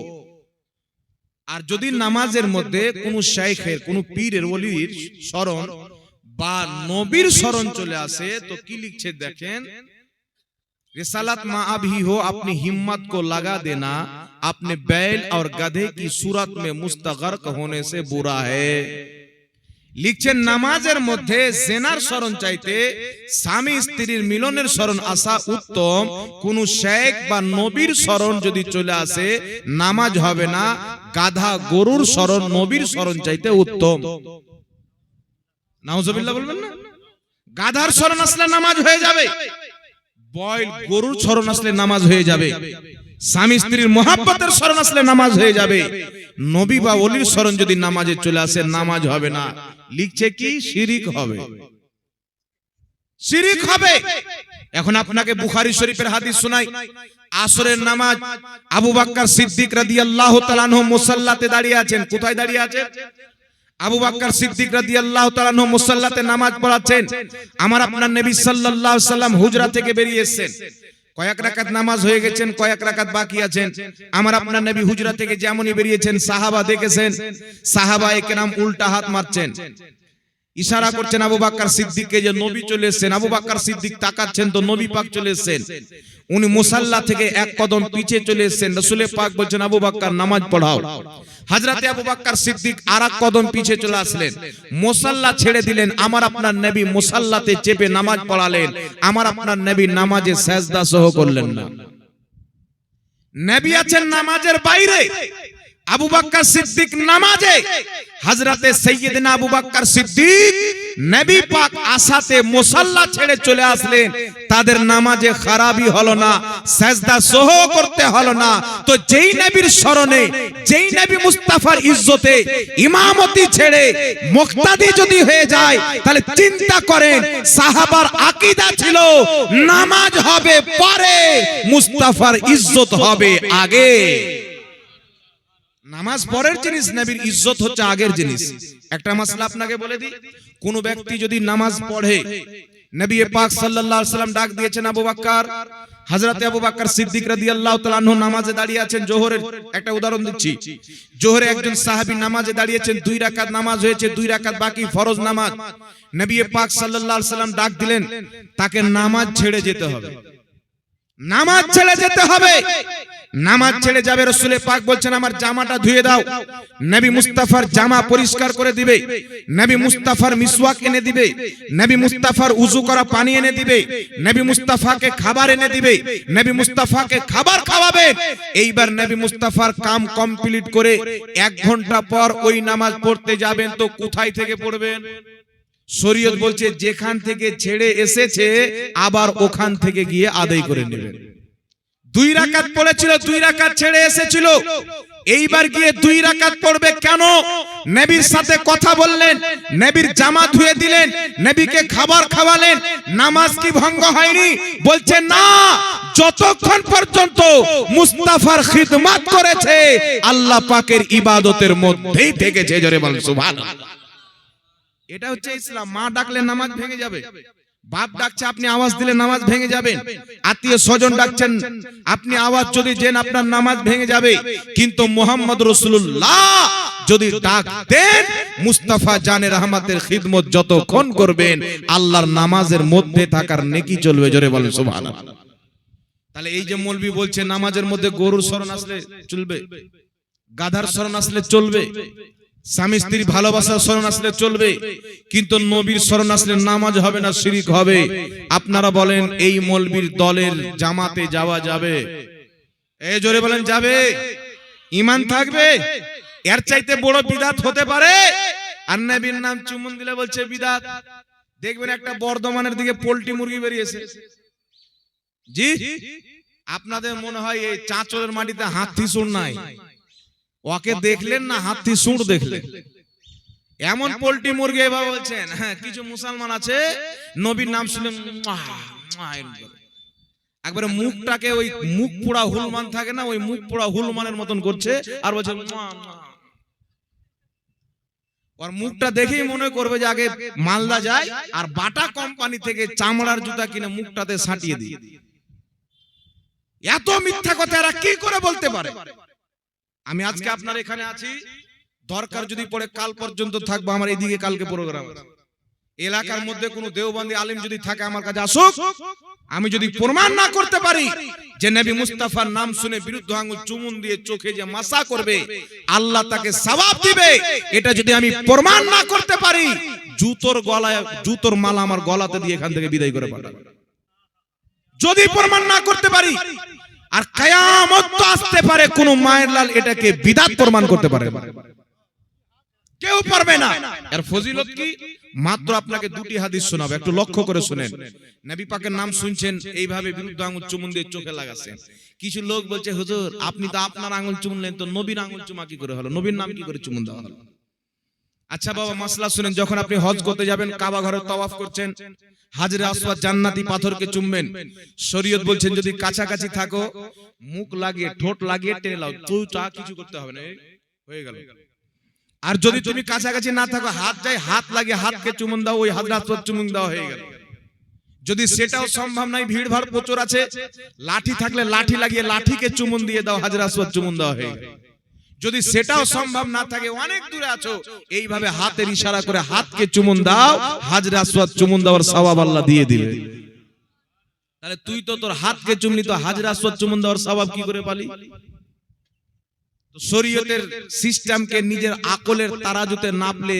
আর যদি নামাজের মধ্যে কোন শেখের কোন পীরের ওলির স্মরণ বা নবীর স্মরণ চলে আসে তো কি লিখছে দেখেন, रिसालत माआब ही हो, अपनी हिम्मत को लगा देना अपने बैल और गधे की सूरत में मुस्तगर्क होने से बुरा है। লিখছেন নামাজের মধ্যে জেনার স্মরণ চাইতে স্বামী স্ত্রীর মিলনের স্মরণ আসা উত্তম, কোন শেখ বা নবীর স্মরণ যদি চলে আসে নামাজ হবে না, গাধা গরুর স্মরণ নবীর স্মরণ চাইতে উত্তম। নাউজুবিল্লাহ বলবেন না? গাধার স্মরণ আসলে নামাজ হয়ে যাবে, বয়ল গরুর স্মরণ আসলে নামাজ হয়ে যাবে, স্বামী স্ত্রীর মহাব্বতের স্মরণ আসলে নামাজ হয়ে যাবে, নবী বা ওলির স্মরণ যদি নামাজে চলে আসে নামাজ হবে না। লিখছে কি শিরিক হবে, শিরিক হবে। এখন আপনাকে বুখারী শরীফের হাদিস শোনাই। আসরের নামাজ আবু বকর সিদ্দিক রাদিয়াল্লাহু তাআলা আনহু মুসাল্লাতে দাঁড়িয়ে আছেন। কোথায় দাঁড়িয়ে আছেন? আবু বকর সিদ্দিক রাদিয়াল্লাহু তাআলা আনহু মুসাল্লাতে নামাজ পড়াচ্ছেন। আমার আপনার নবী সাল্লাল্লাহু আলাইহি সাল্লাম হুজরা থেকে বেরিয়ে এসেছেন, কয়েক রাকাত নামাজ হয়ে গেছেন, কয়েক রাকাত বাকি আছেন। আমার আপনার নবী হুজরা থেকে যেমনই বেরিয়েছেন সাহাবা দেখেছেন, সাহাবায়ে কেরাম উল্টা হাত মারছেন, ইশারা করছেন আবু বকর সিদ্দিককে যে নবী চলে এসেছেন। আবু বকর সিদ্দিক তাকাচ্ছেন তো নবী পাক চলে এসেছেন। উনি মুসাল্লা থেকে এক কদম পিছিয়ে চলে এসেছেন। রাসূল পাক বলছেন আবু বকর নামাজ পড়াও। হযরতে আবু বকর সিদ্দিক আরেক কদম পিছিয়ে চলে আসলেন, মুসাল্লা ছেড়ে দিলেন। আমার আপনার নবী মুসাল্লাতে চেপে নামাজ পড়ালেন। আমার আপনার নবী নামাজে সিজদা সহ করলেন না। নবী আছেন নামাজের বাইরে, আবু বকর সিদ্দিক নামাজে। হযরতে সাইয়্যিদনা আবু বকর সিদ্দিক নবী পাক আসাতে মুসাল্লা ছেড়ে চলে আসলেন, তাদের নামাজে খারাপই হলো না, সিজদা সহ করতে হলো না। তো যেই নবীর শরণে, যেই নবী মুস্তাফার ইজ্জতে ইমামতি ছেড়ে মুক্তাদি যদি হয়ে যায়, তাহলে চিন্তা করেন সাহাবার আকীদা ছিল নামাজ হবে পরে, মুস্তাফার ইজ্জত হবে আগে। নামাজ পরের জিনিস, নবীর ইজ্জত হচ্ছে আগের জিনিস। একটা মাসলা আপনাকে বলে দিই, কোন ব্যক্তি যদি নামাজ পড়ে, নবী পাক সাল্লাল্লাহু আলাইহি ওয়াসাল্লাম ডাক দিয়েছেন আবু বকর, হযরতে আবু বকর সিদ্দিক রাদিয়াল্লাহু তাআলা আনহু নামাজে দাঁড়িয়ে আছেন। জোহরের একটা উদাহরণ দিচ্ছি, জোহরে একজন সাহাবী নামাজে দাঁড়িয়েছেন, 2 রাকাত নামাজ হয়েছে, 2 রাকাত বাকি ফরজ নামাজ। নবী পাক সাল্লাল্লাহু আলাইহি ওয়াসাল্লাম ডাক দিলেন, তাকে নামাজ ছেড়ে যেতে হবে, নামাজ ছেড়ে যেতে হবে। নামাজ ছেড়ে যাবে, রাসূল পাক বলছেন আমার জামাটা ধুয়ে দাও। নবী মুস্তাফার জামা পরিষ্কার করে দিবে, নবী মুস্তাফার মিসওয়াক এনে দিবে, নবী মুস্তাফার উযু করা পানি এনে দিবে, নবী মুস্তাফাকে খাবার এনে দিবে, নবী মুস্তাফাকে খাবার খাওয়াবে। এইবার নবী মুস্তাফার কাম কমপ্লিট করে 1 ঘন্টা পর ওই নামাজ পড়তে যাবেন, তো কোথায় থেকে পড়বেন? শরীয়ত বলছে যেখান থেকে ছেড়ে এসেছে আবার ওখান থেকে গিয়ে আদায় করে নেবেন। 2 রাকাত পড়েছিল, 2 রাকাত ছেড়ে এসেছিল, এইবার গিয়ে 2 রাকাত পড়বে কেন? নবীর সাথে কথা বললেন, নবীর জামা ধুয়ে দিলেন, নবীকে খাবার খাওয়ালেন, নামাজ কি ভঙ্গ হয়নি? বলছে না, যতক্ষণ পর্যন্ত মুস্তাফার খিদমত করেছে আল্লাহ পাকের ইবাদতের মধ্যেই থেকেছে। জোরে বলেন সুবহানাল্লাহ। এটা হচ্ছে ইসলাম। মা ডাকলে নামাজ ভেঙে যাবে, বাপ ডাকছে আপনি আওয়াজ দিলে নামাজ ভেঙে যাবে, আত্মীয় স্বজন ডাকছেন আপনি আওয়াজ যদি দেন আপনার নামাজ ভেঙে যাবে। কিন্তু মুহাম্মদ রাসূলুল্লাহ যদি ডাক দেন, মুস্তাফা জানে রহমতের খিদমত যতক্ষণ করবেন আল্লাহর নামাজের মধ্যে থাকার নেকি চলবে। জোরে বলেন সুবহানাল্লাহ। তাহলে এই যে মৌলবি বলছে নামাজের মধ্যে গরুর শরণ আসলে চলবে, গাধার শরণ আসলে চলবে, স্বামী স্ত্রী ভালোবাসার শরণ আসলে চলবে, কিন্তু নবীর শরণ আসলে নামাজ হবে না, শিরিক হবে। আপনারা বলেন এই মৌলবীর দলের জামাতে যাওয়া যাবে? এই জোরে বলেন যাবে? ঈমান থাকবে? এর চাইতে বড় বিদআত হতে পারে? আর নবীর নাম চুমন দিলে বলছে বিদআত। দেখবেন একটা বর্ধমানের দিকে পোল্ট্রি মুরগি বেরিয়েছে, জি আপনাদের মনে হয় এই চাঁচলের মাটিতে হাতি সুর নাই, ওকে দেখলেন না হাতি সুর দেখলেন? এমন পোল্ট্রি মুরগি এভাবে বলছেন। হ্যাঁ, কিছু মুসলমান আছে নবীর নাম শুনে একবারে মুখটাকে ওই মুখ পোড়া হুলমান থাকে না, ওই মুখ পোড়া হুলমানের মতন করছে আর বলছে ওর মুখটা দেখেই মনে করবে যে আগে মালদা যায় আর বাটা কোম্পানি থেকে চামড়ার জুতা কিনে মুখটাতে সাঁটিয়ে দিই। এত মিথ্যা কথা এরা কি করে বলতে পারে? আমি আজকে আপনার এখানে আছি, দরকার যদি পড়ে কাল পর্যন্ত থাকবো, আমার এইদিকে কালকে প্রোগ্রাম আছে। এলাকার মধ্যে কোনো দেওবন্দি আলেম যদি থাকে আমার কাছে আসুক, আমি যদি প্রমাণ না করতে পারি যে নবী মুস্তাফার নাম শুনে বিরুদ্ধ আঙ্গুল চুমুন দিয়ে চোখে যে মাসা করবে আল্লাহ তাকে সওয়াব দিবে, এটা যদি আমি প্রমাণ না করতে পারি, জুতোর গলায় জুতোর মালা আমার গলাতে দিয়ে এখান থেকে বিদায় করে পাঠাবো, যদি প্রমাণ না করতে পারি। আর কিয়ামত তো আসতে পারে, কোন মায়ের লাল এটাকে বিদআত প্রমাণ করতে পারে কেউ পারবে না। এর ফজিলত কি? মাত্র আপনাকে দুটি হাদিস শোনাবো, একটু লক্ষ্য করে শুনেন। নবী পাকের নাম শুনছেন, এইভাবে বিরুদ্ধ আঙ্গুল চুমুন দিয়ে চোখে লাগাচ্ছেন। কিছু লোক বলছে, হুজুর আপনি তো আপনার আঙ্গুল চুমুনলেন, তো নবীর আঙ্গুল চুমা কি করে হলো? নবীর নাম কি করে চুমুন দেওয়া হলো? আচ্ছা বাবা, মাসলা শুনেন। যখন আপনি হজ করতে যাবেন, কাবা ঘরে তাওয়াফ করছেন, হাজরে আসওয়াদ জান্নাতি পাথরকে চুমবেন। শরীয়ত বলছেন যদি কাছাকাছি থাকো, মুখ লাগিয়ে ঠোঁট লাগিয়ে টেনে লাও, চুটা কিছু করতে হবে না, হয়ে গেল। আর যদি তুমি কাছাকাছি না থাকো, হাত যায় হাত লাগিয়ে হাতকে চুমুন দাও, ওই হাজরে আসওয়াদ চুমুন দেওয়া হয়ে গেল। যদি সেটাও সম্ভব নাই, ভিড় ভাড় প্রচুর আছে, লাঠি থাকলে লাঠি লাগিয়ে লাঠিকে চুমুন দিয়ে দাও, হাজরে আসওয়াদ চুমুন দেওয়া হয়ে গেল। যদি সেটাও সম্ভব না থাকে, অনেক দূরে আছো, এইভাবে হাতের ইশারা করে হাতকে চুমুন দাও, হাজরে আসওয়াদ চুমুন দেওয়ার সওয়াব আল্লাহ দিয়ে দিবে। তাহলে তুই তো তোর হাতকে চুমলি, তো হাজরে আসওয়াদ চুমুন দেওয়ার সওয়াব কি করে পালি? শরীয়তের সিস্টেমকে নিজের আকলের তারাজুতে নাপলে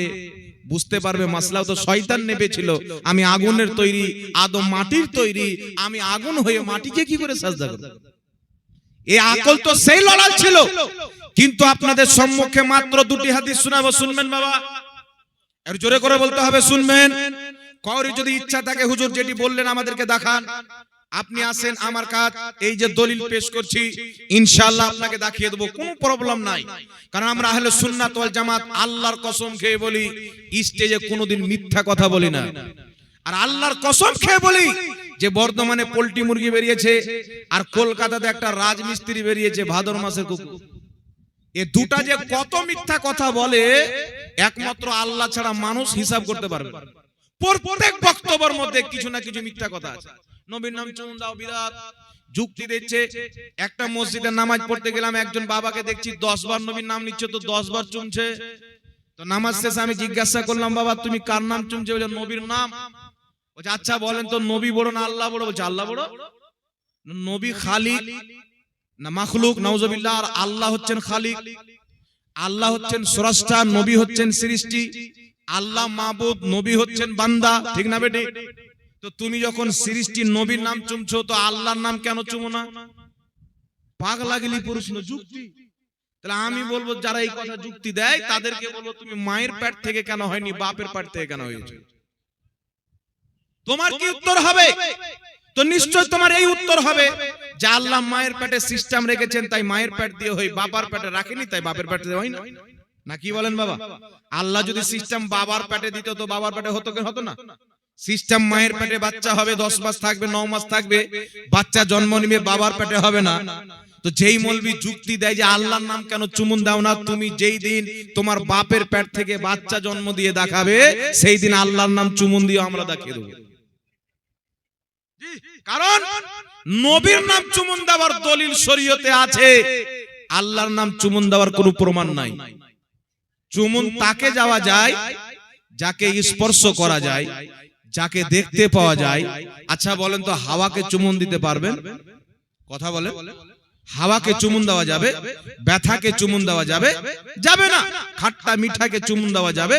বুঝতে পারবে মাসলাও তো শয়তান নেবেছিল, আমি আগুনের তৈরি, আদম মাটির তৈরি, আমি আগুন হয়ে মাটিকে কি করে সাজদা করব? এই আকল তো সেই লড়াই ছিল। কিন্তু আপনাদের সম্মুখে মাত্র দুটি হাদিস শোনাবো, শুনবেন বাবা, আর জোরে করে বলতে হবে, শুনবেন। কারোর যদি ইচ্ছা থাকে, হুজুর যেটি বললেন আমাদেরকে দেখান, আপনি আসেন আমার কাছে, এই যে দলিল পেশ করছি ইনশাআল্লাহ আপনাকে দেখিয়ে দেব, কোনো প্রবলেম নাই। কারণ আমরা আহলে সুন্নাত ওয়াল জামাত আল্লাহর কসম খেয়ে বলি, স্টেজে কোনোদিন মিথ্যা কথা বলি না। আর আল্লাহর কসম খেয়ে বলি যে বর্তমানে পোল্ট্রি মুরগি বেরিয়েছে, আর কলকাতাতে একটা রাজমিস্ত্রি বেরিয়েছে ভাদর মাসের কুকুর। এ দুটা যে কত মিথ্যা কথা বলে, একমাত্র আল্লাহ ছাড়া মানুষ হিসাব করতে পারবে। প্রত্যেক বক্তব্যের মধ্যে কিছু না কিছু মিথ্যা কথা আছে। নবীর নাম চুমুন দাও বিরাট, যুক্তি দিচ্ছে। একটা মসজিদে নামাজ পড়তে গেলাম, একজন বাবাকে দেখছি 10 বার নবীর নাম নিচ্ছে, তো 10 বার চুমছে। তো নামাজ শেষে আমি জিজ্ঞাসা করলাম, বাবা তুমি কার নাম চুমছে? বলে নবীর নাম। বলছে আচ্ছা বলেন তো, নবী বড় না আল্লাহ বড়? বলছে আল্লাহ বড়। নবী খালিক না মাখলুক? নাউজুবিল্লাহ। আর আল্লাহ হচ্ছেন খালিক, আল্লাহ হচ্ছেন স্রষ্টা, নবী হচ্ছেন সৃষ্টি। আল্লাহ মাবুদ, নবী হচ্ছেন বান্দা, ঠিক না বেটি? তো তুমি যখন সৃষ্টি নবীর নাম চুমছো, তো আল্লাহর নাম কেন চুমো না? পাগলা গেলি প্রশ্ন, যুক্তি। তাহলে আমি বলবো যারা এই কথা যুক্তি দেয় তাদেরকে বলবো, তুমি মায়ের পেট থেকে কেন হয়নি, বাপের পেট থেকে কেন হয়েছে? তোমার কি উত্তর হবে? তো নিশ্চয় তোমার এই উত্তর হবে যে আল্লাহ মায়ের পেটে সিস্টেম রেখেছেন, তাই মায়ের পেট দিয়ে হই, বাবার পেটে রাখেনি তাই বাপের পেটে হয় না। না কি বলেন বাবা? আল্লাহ যদি সিস্টেম বাবার পেটে দিত, তো বাবার পেটে হতো কি হতো না? সিস্টেম মায়ের পেটে বাচ্চা হবে, 10 মাস থাকবে, 9 মাস থাকবে, বাচ্চা জন্ম নিবে, বাবার পেটে হবে না। তো যেই মৌলবি যুক্তি দেয় যে আল্লাহর নাম কেন চুমুন দাও না, তুমি যেই দিন তোমার বাপের পেট থেকে বাচ্চা জন্ম দিয়ে দেখাবে, সেই দিন আল্লাহর নাম চুমুন দিয়ে আমরা দেখিয়ে দেবো। কারণ নবীর নাম চুমুন দেওয়ার দলিল শরীয়তে আছে, আল্লাহর নাম চুমুন দেওয়ার কোনো প্রমাণ নাই। চুমুন তাকে যাওয়া যায় যাকে স্পর্শ করা যায়, যাকে দেখতে পাওয়া যায়। আচ্ছা বলেন তো, হাওয়াকে চুমুন দিতে পারবেন? কথা বলেন। হাওয়াকে চুমুন দেওয়া যাবে? ব্যথাকে চুমুন দেওয়া যাবে? যাবে না। খাট্টা মিঠাকে চুমুন দেওয়া যাবে?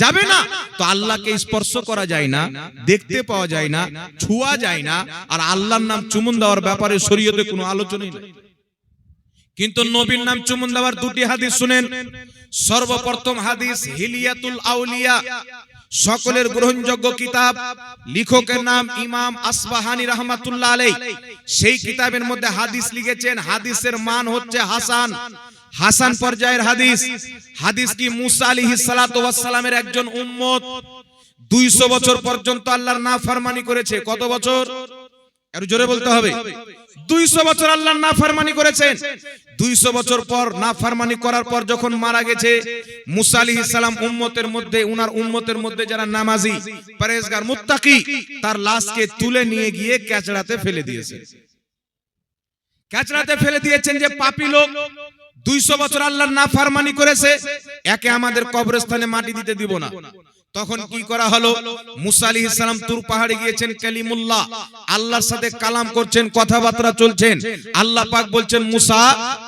যাবে না। তো আল্লাহকে স্পর্শ করা যায় না, দেখতে পাওয়া যায় না, ছুঁয়া যায় না, আর আল্লাহর নাম চুমুন দেওয়ার ব্যাপারে শরীয়তে কোনো আলোচনাই নেই। কিন্তু নবীর নাম চুমুন দেওয়ার দুটি হাদিস শুনেন। সর্বপ্রথম হাদিস হিলিয়াতুল আউলিয়া, সকলের গ্রহণযোগ্য কিতাব, লেখকের নাম ইমাম আসবাহানি রাহমাতুল্লাহ আলাইহি। সেই কিতাবের মধ্যে হাদিস লিখেছেন, হাদিসের মান হচ্ছে হাসান, হাসান পর্যায়ের হাদিস। হাদিস কি মুসা আলাইহিস সালাতু ওয়াস সালামের একজন উম্মত 200 বছর পর্যন্ত আল্লাহর নাফরমানি করেছে। কত বছর? একটু জোরে বলতে হবে। 200 বছর আল্লাহর নাফরমানি করেছেন। 200 বছর পর নাফরমানি করার পর যখন মারা গেছে, মুসা আলাইহিস সালাম উম্মতের মধ্যে, উনার উম্মতের মধ্যে যারা নামাজি, পরহেজগার, মুত্তাকি, তার লাশকে তুলে নিয়ে গিয়ে ক্যাচড়াতে ফেলে দিয়েছে। ক্যাচড়াতে ফেলে দিয়েছেন যে পাপী লোক 200 বছর আল্লাহর নাফরমানি করেছে, একে আমাদের কবরস্থানে মাটি দিতে দিব না। তখন কি করা হলো? মুসা আলাইহিস সালাম তুর পাহাড়ে গিয়েছেন, কালিমুল্লাহ, আল্লাহর সাথে কালাম করছেন, কথাবার্তা চলছেন। আল্লাহ পাক বলছেন, মুসা,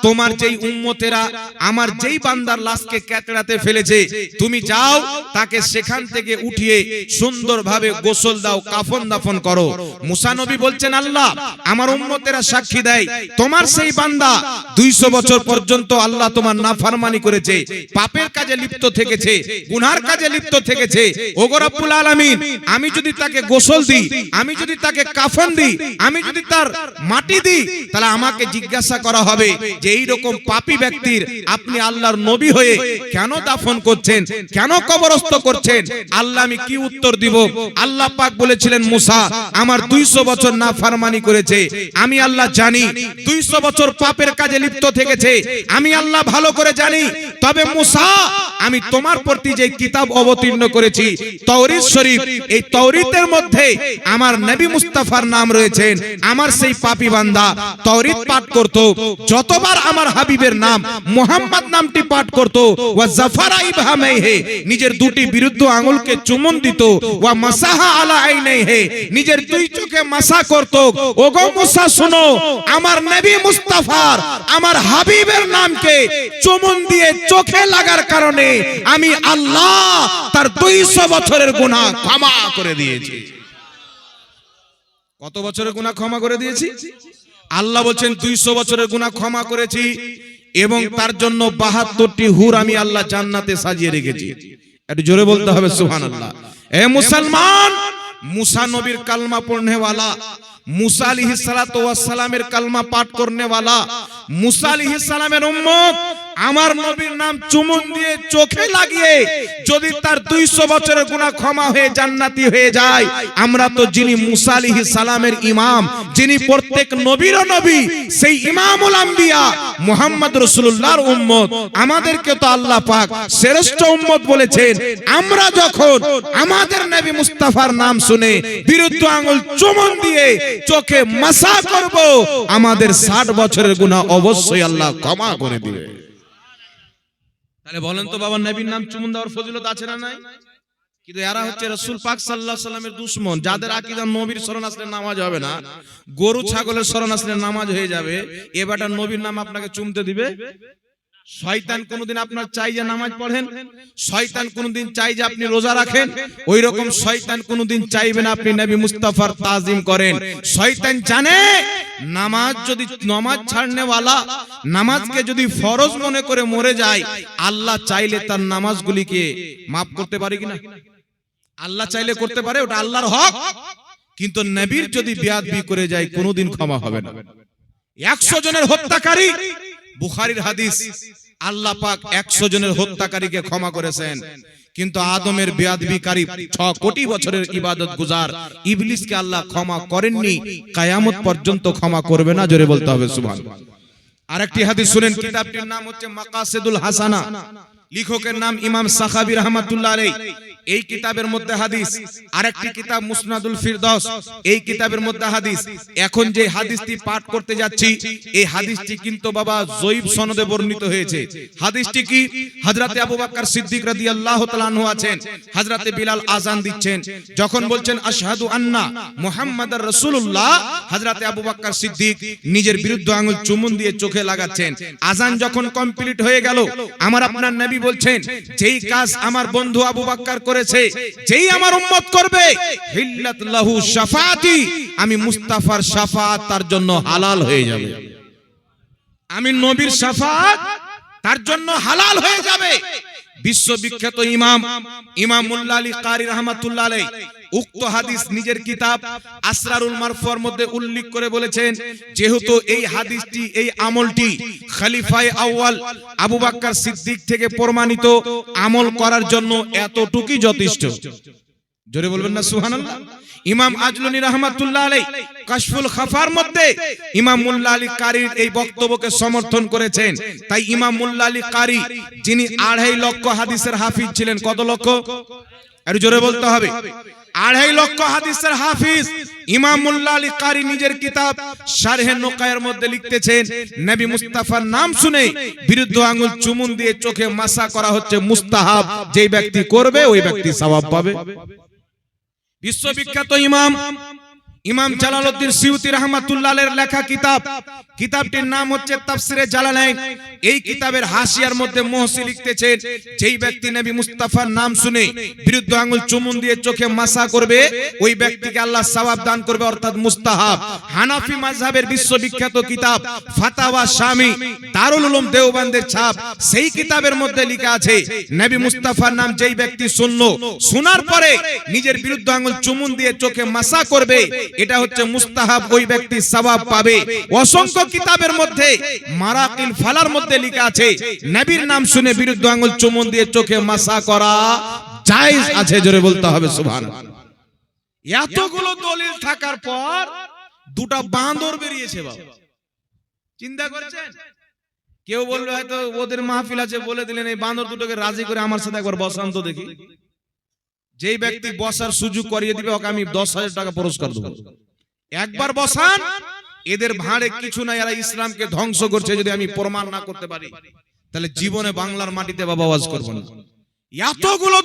তোমার যেই উম্মতেরা আমার যেই বান্দার লাশকে ক্যাচড়াতে ফেলেছে, তুমি যাও তাকে সেখান থেকে উঠিয়ে সুন্দরভাবে গোসল দাও, কাফন দাফন করো। মুসা নবী বলছেন, আল্লাহ, আমার উম্মতেরা সাক্ষী দেয় তোমার সেই বান্দা 200 বছর পর্যন্ত আল্লাহ তোমার নাফরমানি করেছে, পাপের কাজে লিপ্ত থেকেছে, গুনার কাজে লিপ্ত থেকেছে। ওগো রব্বুল আলামিন, আমি যদি তাকে গোসল দিই, আমি যদি তাকে কাফন দিই, আমি যদি তার মাটি দিই, তাহলে আমাকে জিজ্ঞাসা করা হবে যে এই রকম পাপী ব্যক্তির আপনি আল্লাহর নবী হয়ে কেন দাফন করছেন, কেন কবরস্থ করছেন? আল্লাহ আমি কি উত্তর দিব? আল্লাহ পাক বলেছিলেন, মুসা, আমার 200 বছর নাফরমানি করেছে, আমি আল্লাহ জানি, 200 বছর পাপের কাজে লিপ্ত থেকেছে, আমি আল্লাহ ভালো করে জানি। তবে মুসা, আমি তোমার প্রতি যে কিতাব অবতীর্ণ করেছি, তাওরীত শরীফ, এই তাওরীতের মধ্যে আমার নবী মুস্তাফার নাম রয়েছেন। আমার সেই পাপী বান্দা তাওরীত পাঠ করত, যতবার আমার হাবিবের নাম মুহাম্মদ নামটি পাঠ করত, ওয়া জাফারা ইবহামাইহি, নিজের দুটি বিরুদ্ধ আঙ্গুলকে চুমন দিত, ওয়া মাসাহা আলা আইনাইহি, নিজের দুই চোখে মাসা করত। ওগো মুসা শোনো, আমার নবী মুস্তাফার, আমার হাবিবের নামকে চুমন দিয়ে চোখে লাগার কারণে আমি আল্লাহ তার 200 বছরের গুনাহ ক্ষমা করে দিয়েছি। কত বছরের গুনাহ ক্ষমা করে দিয়েছি? আল্লাহ বলছেন 200 বছরের গুনাহ ক্ষমা করেছি, এবং তার জন্য 72টি হুর আমি আল্লাহ জান্নাতে সাজিয়ে রেখেছি। একটু জোরে বলতে হবে সুবহানাল্লাহ। এ মুসলমান, মুসা নবীর কালমা পড়নে वाला, মুসা আলাইহিস সালাতু ওয়াস সালামের কালমা পাঠ করনে वाला, মুসা আলাইহিস সালামের উম্মত আমার নবীর নাম চুমুন দিয়ে চোখে লাগিয়ে যদি তার 200 বছরের গুনাহ ক্ষমা হয়ে জান্নাতি হয়ে যায়, আমরা তো যিনি মুসা আলাইহিস সালামের ইমাম, যিনি প্রত্যেক নবীরও নবী, সেই ইমামুল আম্বিয়া মুহাম্মদ রাসূলুল্লাহর উম্মত, আমাদেরকে তো আল্লাহ পাক শ্রেষ্ঠ উম্মত বলেছেন। আমরা যখন আমাদের নবী মুস্তাফার নাম শুনে বিরুদ্ধ আঙ্গুল চুমুন দিয়ে চোখে মাসা করব, আমাদের 60 বছরের গুনাহ অবশ্যই আল্লাহ ক্ষমা করে দিবে। তাহলে বলেন তো বাবা, নবীর নাম চুমুন দেওয়ার ফজিলত আছে না নাই? কিন্তু এরা হচ্ছে রাসূল পাক সাল্লাল্লাহু আলাইহি সাল্লামের দুশমন, যাদের আকীদা নবীর শরণ আসলে নামাজ হবে না, গরু ছাগলের শরণ আসলে নামাজ হয়ে যাবে। এবারটা নবীর নাম আপনাকে চুমতে দিবে? শয়তান কোনদিন আপনার চাই যে নামাজ পড়েন, শয়তান কোনদিন চাই যে আপনি রোজা রাখেন, ওই রকম শয়তান কোনদিন চাইবে না আপনি নবী মুস্তাফার তাজিম করেন। শয়তান জানে নামাজ যদি নামাজ ছাড়নে वाला নামাজকে যদি ফরজ মনে করে মরে যায়, আল্লাহ চাইলে তার নামাজগুলিকে maaf করতে পারে কিনা? আল্লাহ চাইলে করতে পারে, ওটা আল্লাহর হক। কিন্তু নবীর যদি বেয়াদবি করে যায়, কোনোদিন ক্ষমা হবে না। 100 জনের হত্যাকারী, বুখারীর হাদিস, আল্লাহ পাক 100 জনের হত্যাকারীকে ক্ষমা করেছেন, কিন্তু আদমের বেয়াদবিকারী 6 কোটি বছরের ইবাদত গুজার ইবলিসকে আল্লাহ ক্ষমা করেননি, কিয়ামত পর্যন্ত ক্ষমা করবে না। জোরে বলতে হবে সুবহানাল্লাহ। আরেকটি হাদিস শুনেন, কিতাবটির নাম হচ্ছে মাকাসিদুল হাসানা, লেখকের নাম ইমাম সাখাবী রাহমাতুল্লাহ আলাইহি। এই কিতাবের মধ্যে হাদিস। আরেকটি কিতাব মুসনাদুল ফিরদাউস, এই কিতাবের মধ্যে হাদিস। এখন যে হাদিসটি পাঠ করতে যাচ্ছি, এই হাদিসটি কিন্তু বাবা জয়ীব সনদে বর্ণিত হয়েছে। হাদিসটি কি? হযরতে আবু বকর সিদ্দিক রাদিয়াল্লাহু তাআলা আনহু আছেন, হযরতে বিলাল আযান দিচ্ছেন, যখন বলছেন আশহাদু আন্না মুহাম্মাদার রাসূলুল্লাহ, হযরতে আবু বকর সিদ্দিক নিজের বিরুদ্ধ আঙ্গুল চুমুন দিয়ে চোখে লাগাচ্ছেন। আযান যখন কমপ্লিট হয়ে গেল, আমার আপনার নবী বলছেন, যেই কাজ আমার বন্ধু আবু বকর করেছে, যেই আমার উম্মত করবে, হিল্লাত লাহু শাফাআতি, আমি মুস্তাফার শাফাআত তার জন্য হালাল হয়ে যাবে। আমি নবীর শাফাআত তার জন্য হালাল হয়ে যাবে। বিশ্ববিখ্যাত ইমাম মোল্লা আলী কারি রাহমাতুল্লাহ আলাইহি উক্ত হাদিস নিজের কিতাব আসরারুল মারফুর মধ্যে উল্লেখ করে বলেছেন, যেহেতু এই হাদিসটি, এই আমলটি খলিফায়ে আউয়াল আবু বকর সিদ্দিক থেকে প্রমাণিত, আমল করার জন্য এতটুকুই যথেষ্ট। জোরে বলবেন না সুবহানাল্লাহ। ইমাম আজলুনি রহমাতুল্লাহ আলাইহি কাশফুল খাফার মধ্যে ইমাম মোল্লা আলী কারীর এই বক্তব্যকে সমর্থন করেছেন। তাই ইমাম মোল্লা আলী কারী যিনি 2.5 লক্ষ হাদিসের হাফিজ ছিলেন, কত লক্ষ? আর জোরে বলতে হবে। 2.5 লক্ষ হাদিসের হাফিজ ইমাম মোল্লা আলী কারী নিজের কিতাব শারহে নুকায়ের মধ্যে লিখতেছেন, নবী মুস্তাফার নাম শুনে বিরুদ্ধ আঙ্গুল চুমুন দিয়ে চোখে মাসা করা হচ্ছে মুস্তাহাব, যেই ব্যক্তি করবে ওই ব্যক্তি সওয়াব পাবে। বিশ্ববিখ্যাত ইমাম জালালউদ্দিন সিউতি রাহমাতুল্লাহ আলাইহির লেখা কিতাবটির নাম হচ্ছে তাফসিরে জালালাইন। এই কিতাবের হাসিয়ার মধ্যে মুহসি লিখতেছেন, যেই ব্যক্তি নবী মুস্তাফার নাম শুনে বিরুদ্ধ আঙ্গুল চুমুন দিয়ে চোখে মাসা করবে ওই ব্যক্তিকে আল্লাহ সওয়াব দান করবে, অর্থাৎ মুস্তাহাব। হানাফি মাযহাবের বিশ্ববিখ্যাত কিতাব ফাতাওয়া শামি, দারুল উলুম দেওবন্দের ছাপ, সেই কিতাবের মধ্যে লেখা আছে নবী মুস্তাফার নাম যেই ব্যক্তি শুনলো, শোনার পরে নিজের বিরুদ্ধ আঙ্গুল চুমুন দিয়ে চোখে মাসা করবে, এটা হচ্ছে মুস্তাহাব, ওই ব্যক্তি সওয়াব পাবে। অসংখ্য কিতাবের মধ্যে মারাকিল ফালার মধ্যে লেখা আছে নবীর নাম শুনে বিরুদ্ধ আঙ্গুল চুমুন দিয়ে চোখে মাসা করা জায়েজ আছে। জোরে বলতে হবে সুবহানাল্লাহ। এতগুলো দলিল থাকার পর দুটো বাঁদর বেরিয়েছে বাবা, চিন্তা করছেন? কেউ বলবে হয়তো ওদের মাহফিল আছে বলে দিলেন, এই বাঁদর দুটোকে রাজি করে আমার সাথে একবার বসান তো দেখি। যেই ব্যক্তি বসার সুযোগ করিয়ে দিবে ওকে আমি 10,000 টাকা পুরস্কার দেব। একবার বসান, এদের ভাঁড়ে কিছু নাই, এরা ইসলামকে ধ্বংস করছে, যদি আমি প্রমাণ না করতে পারি তাহলে জীবনে বাংলার মাটিতে বাবা ওয়াজ করব না। এতগুলো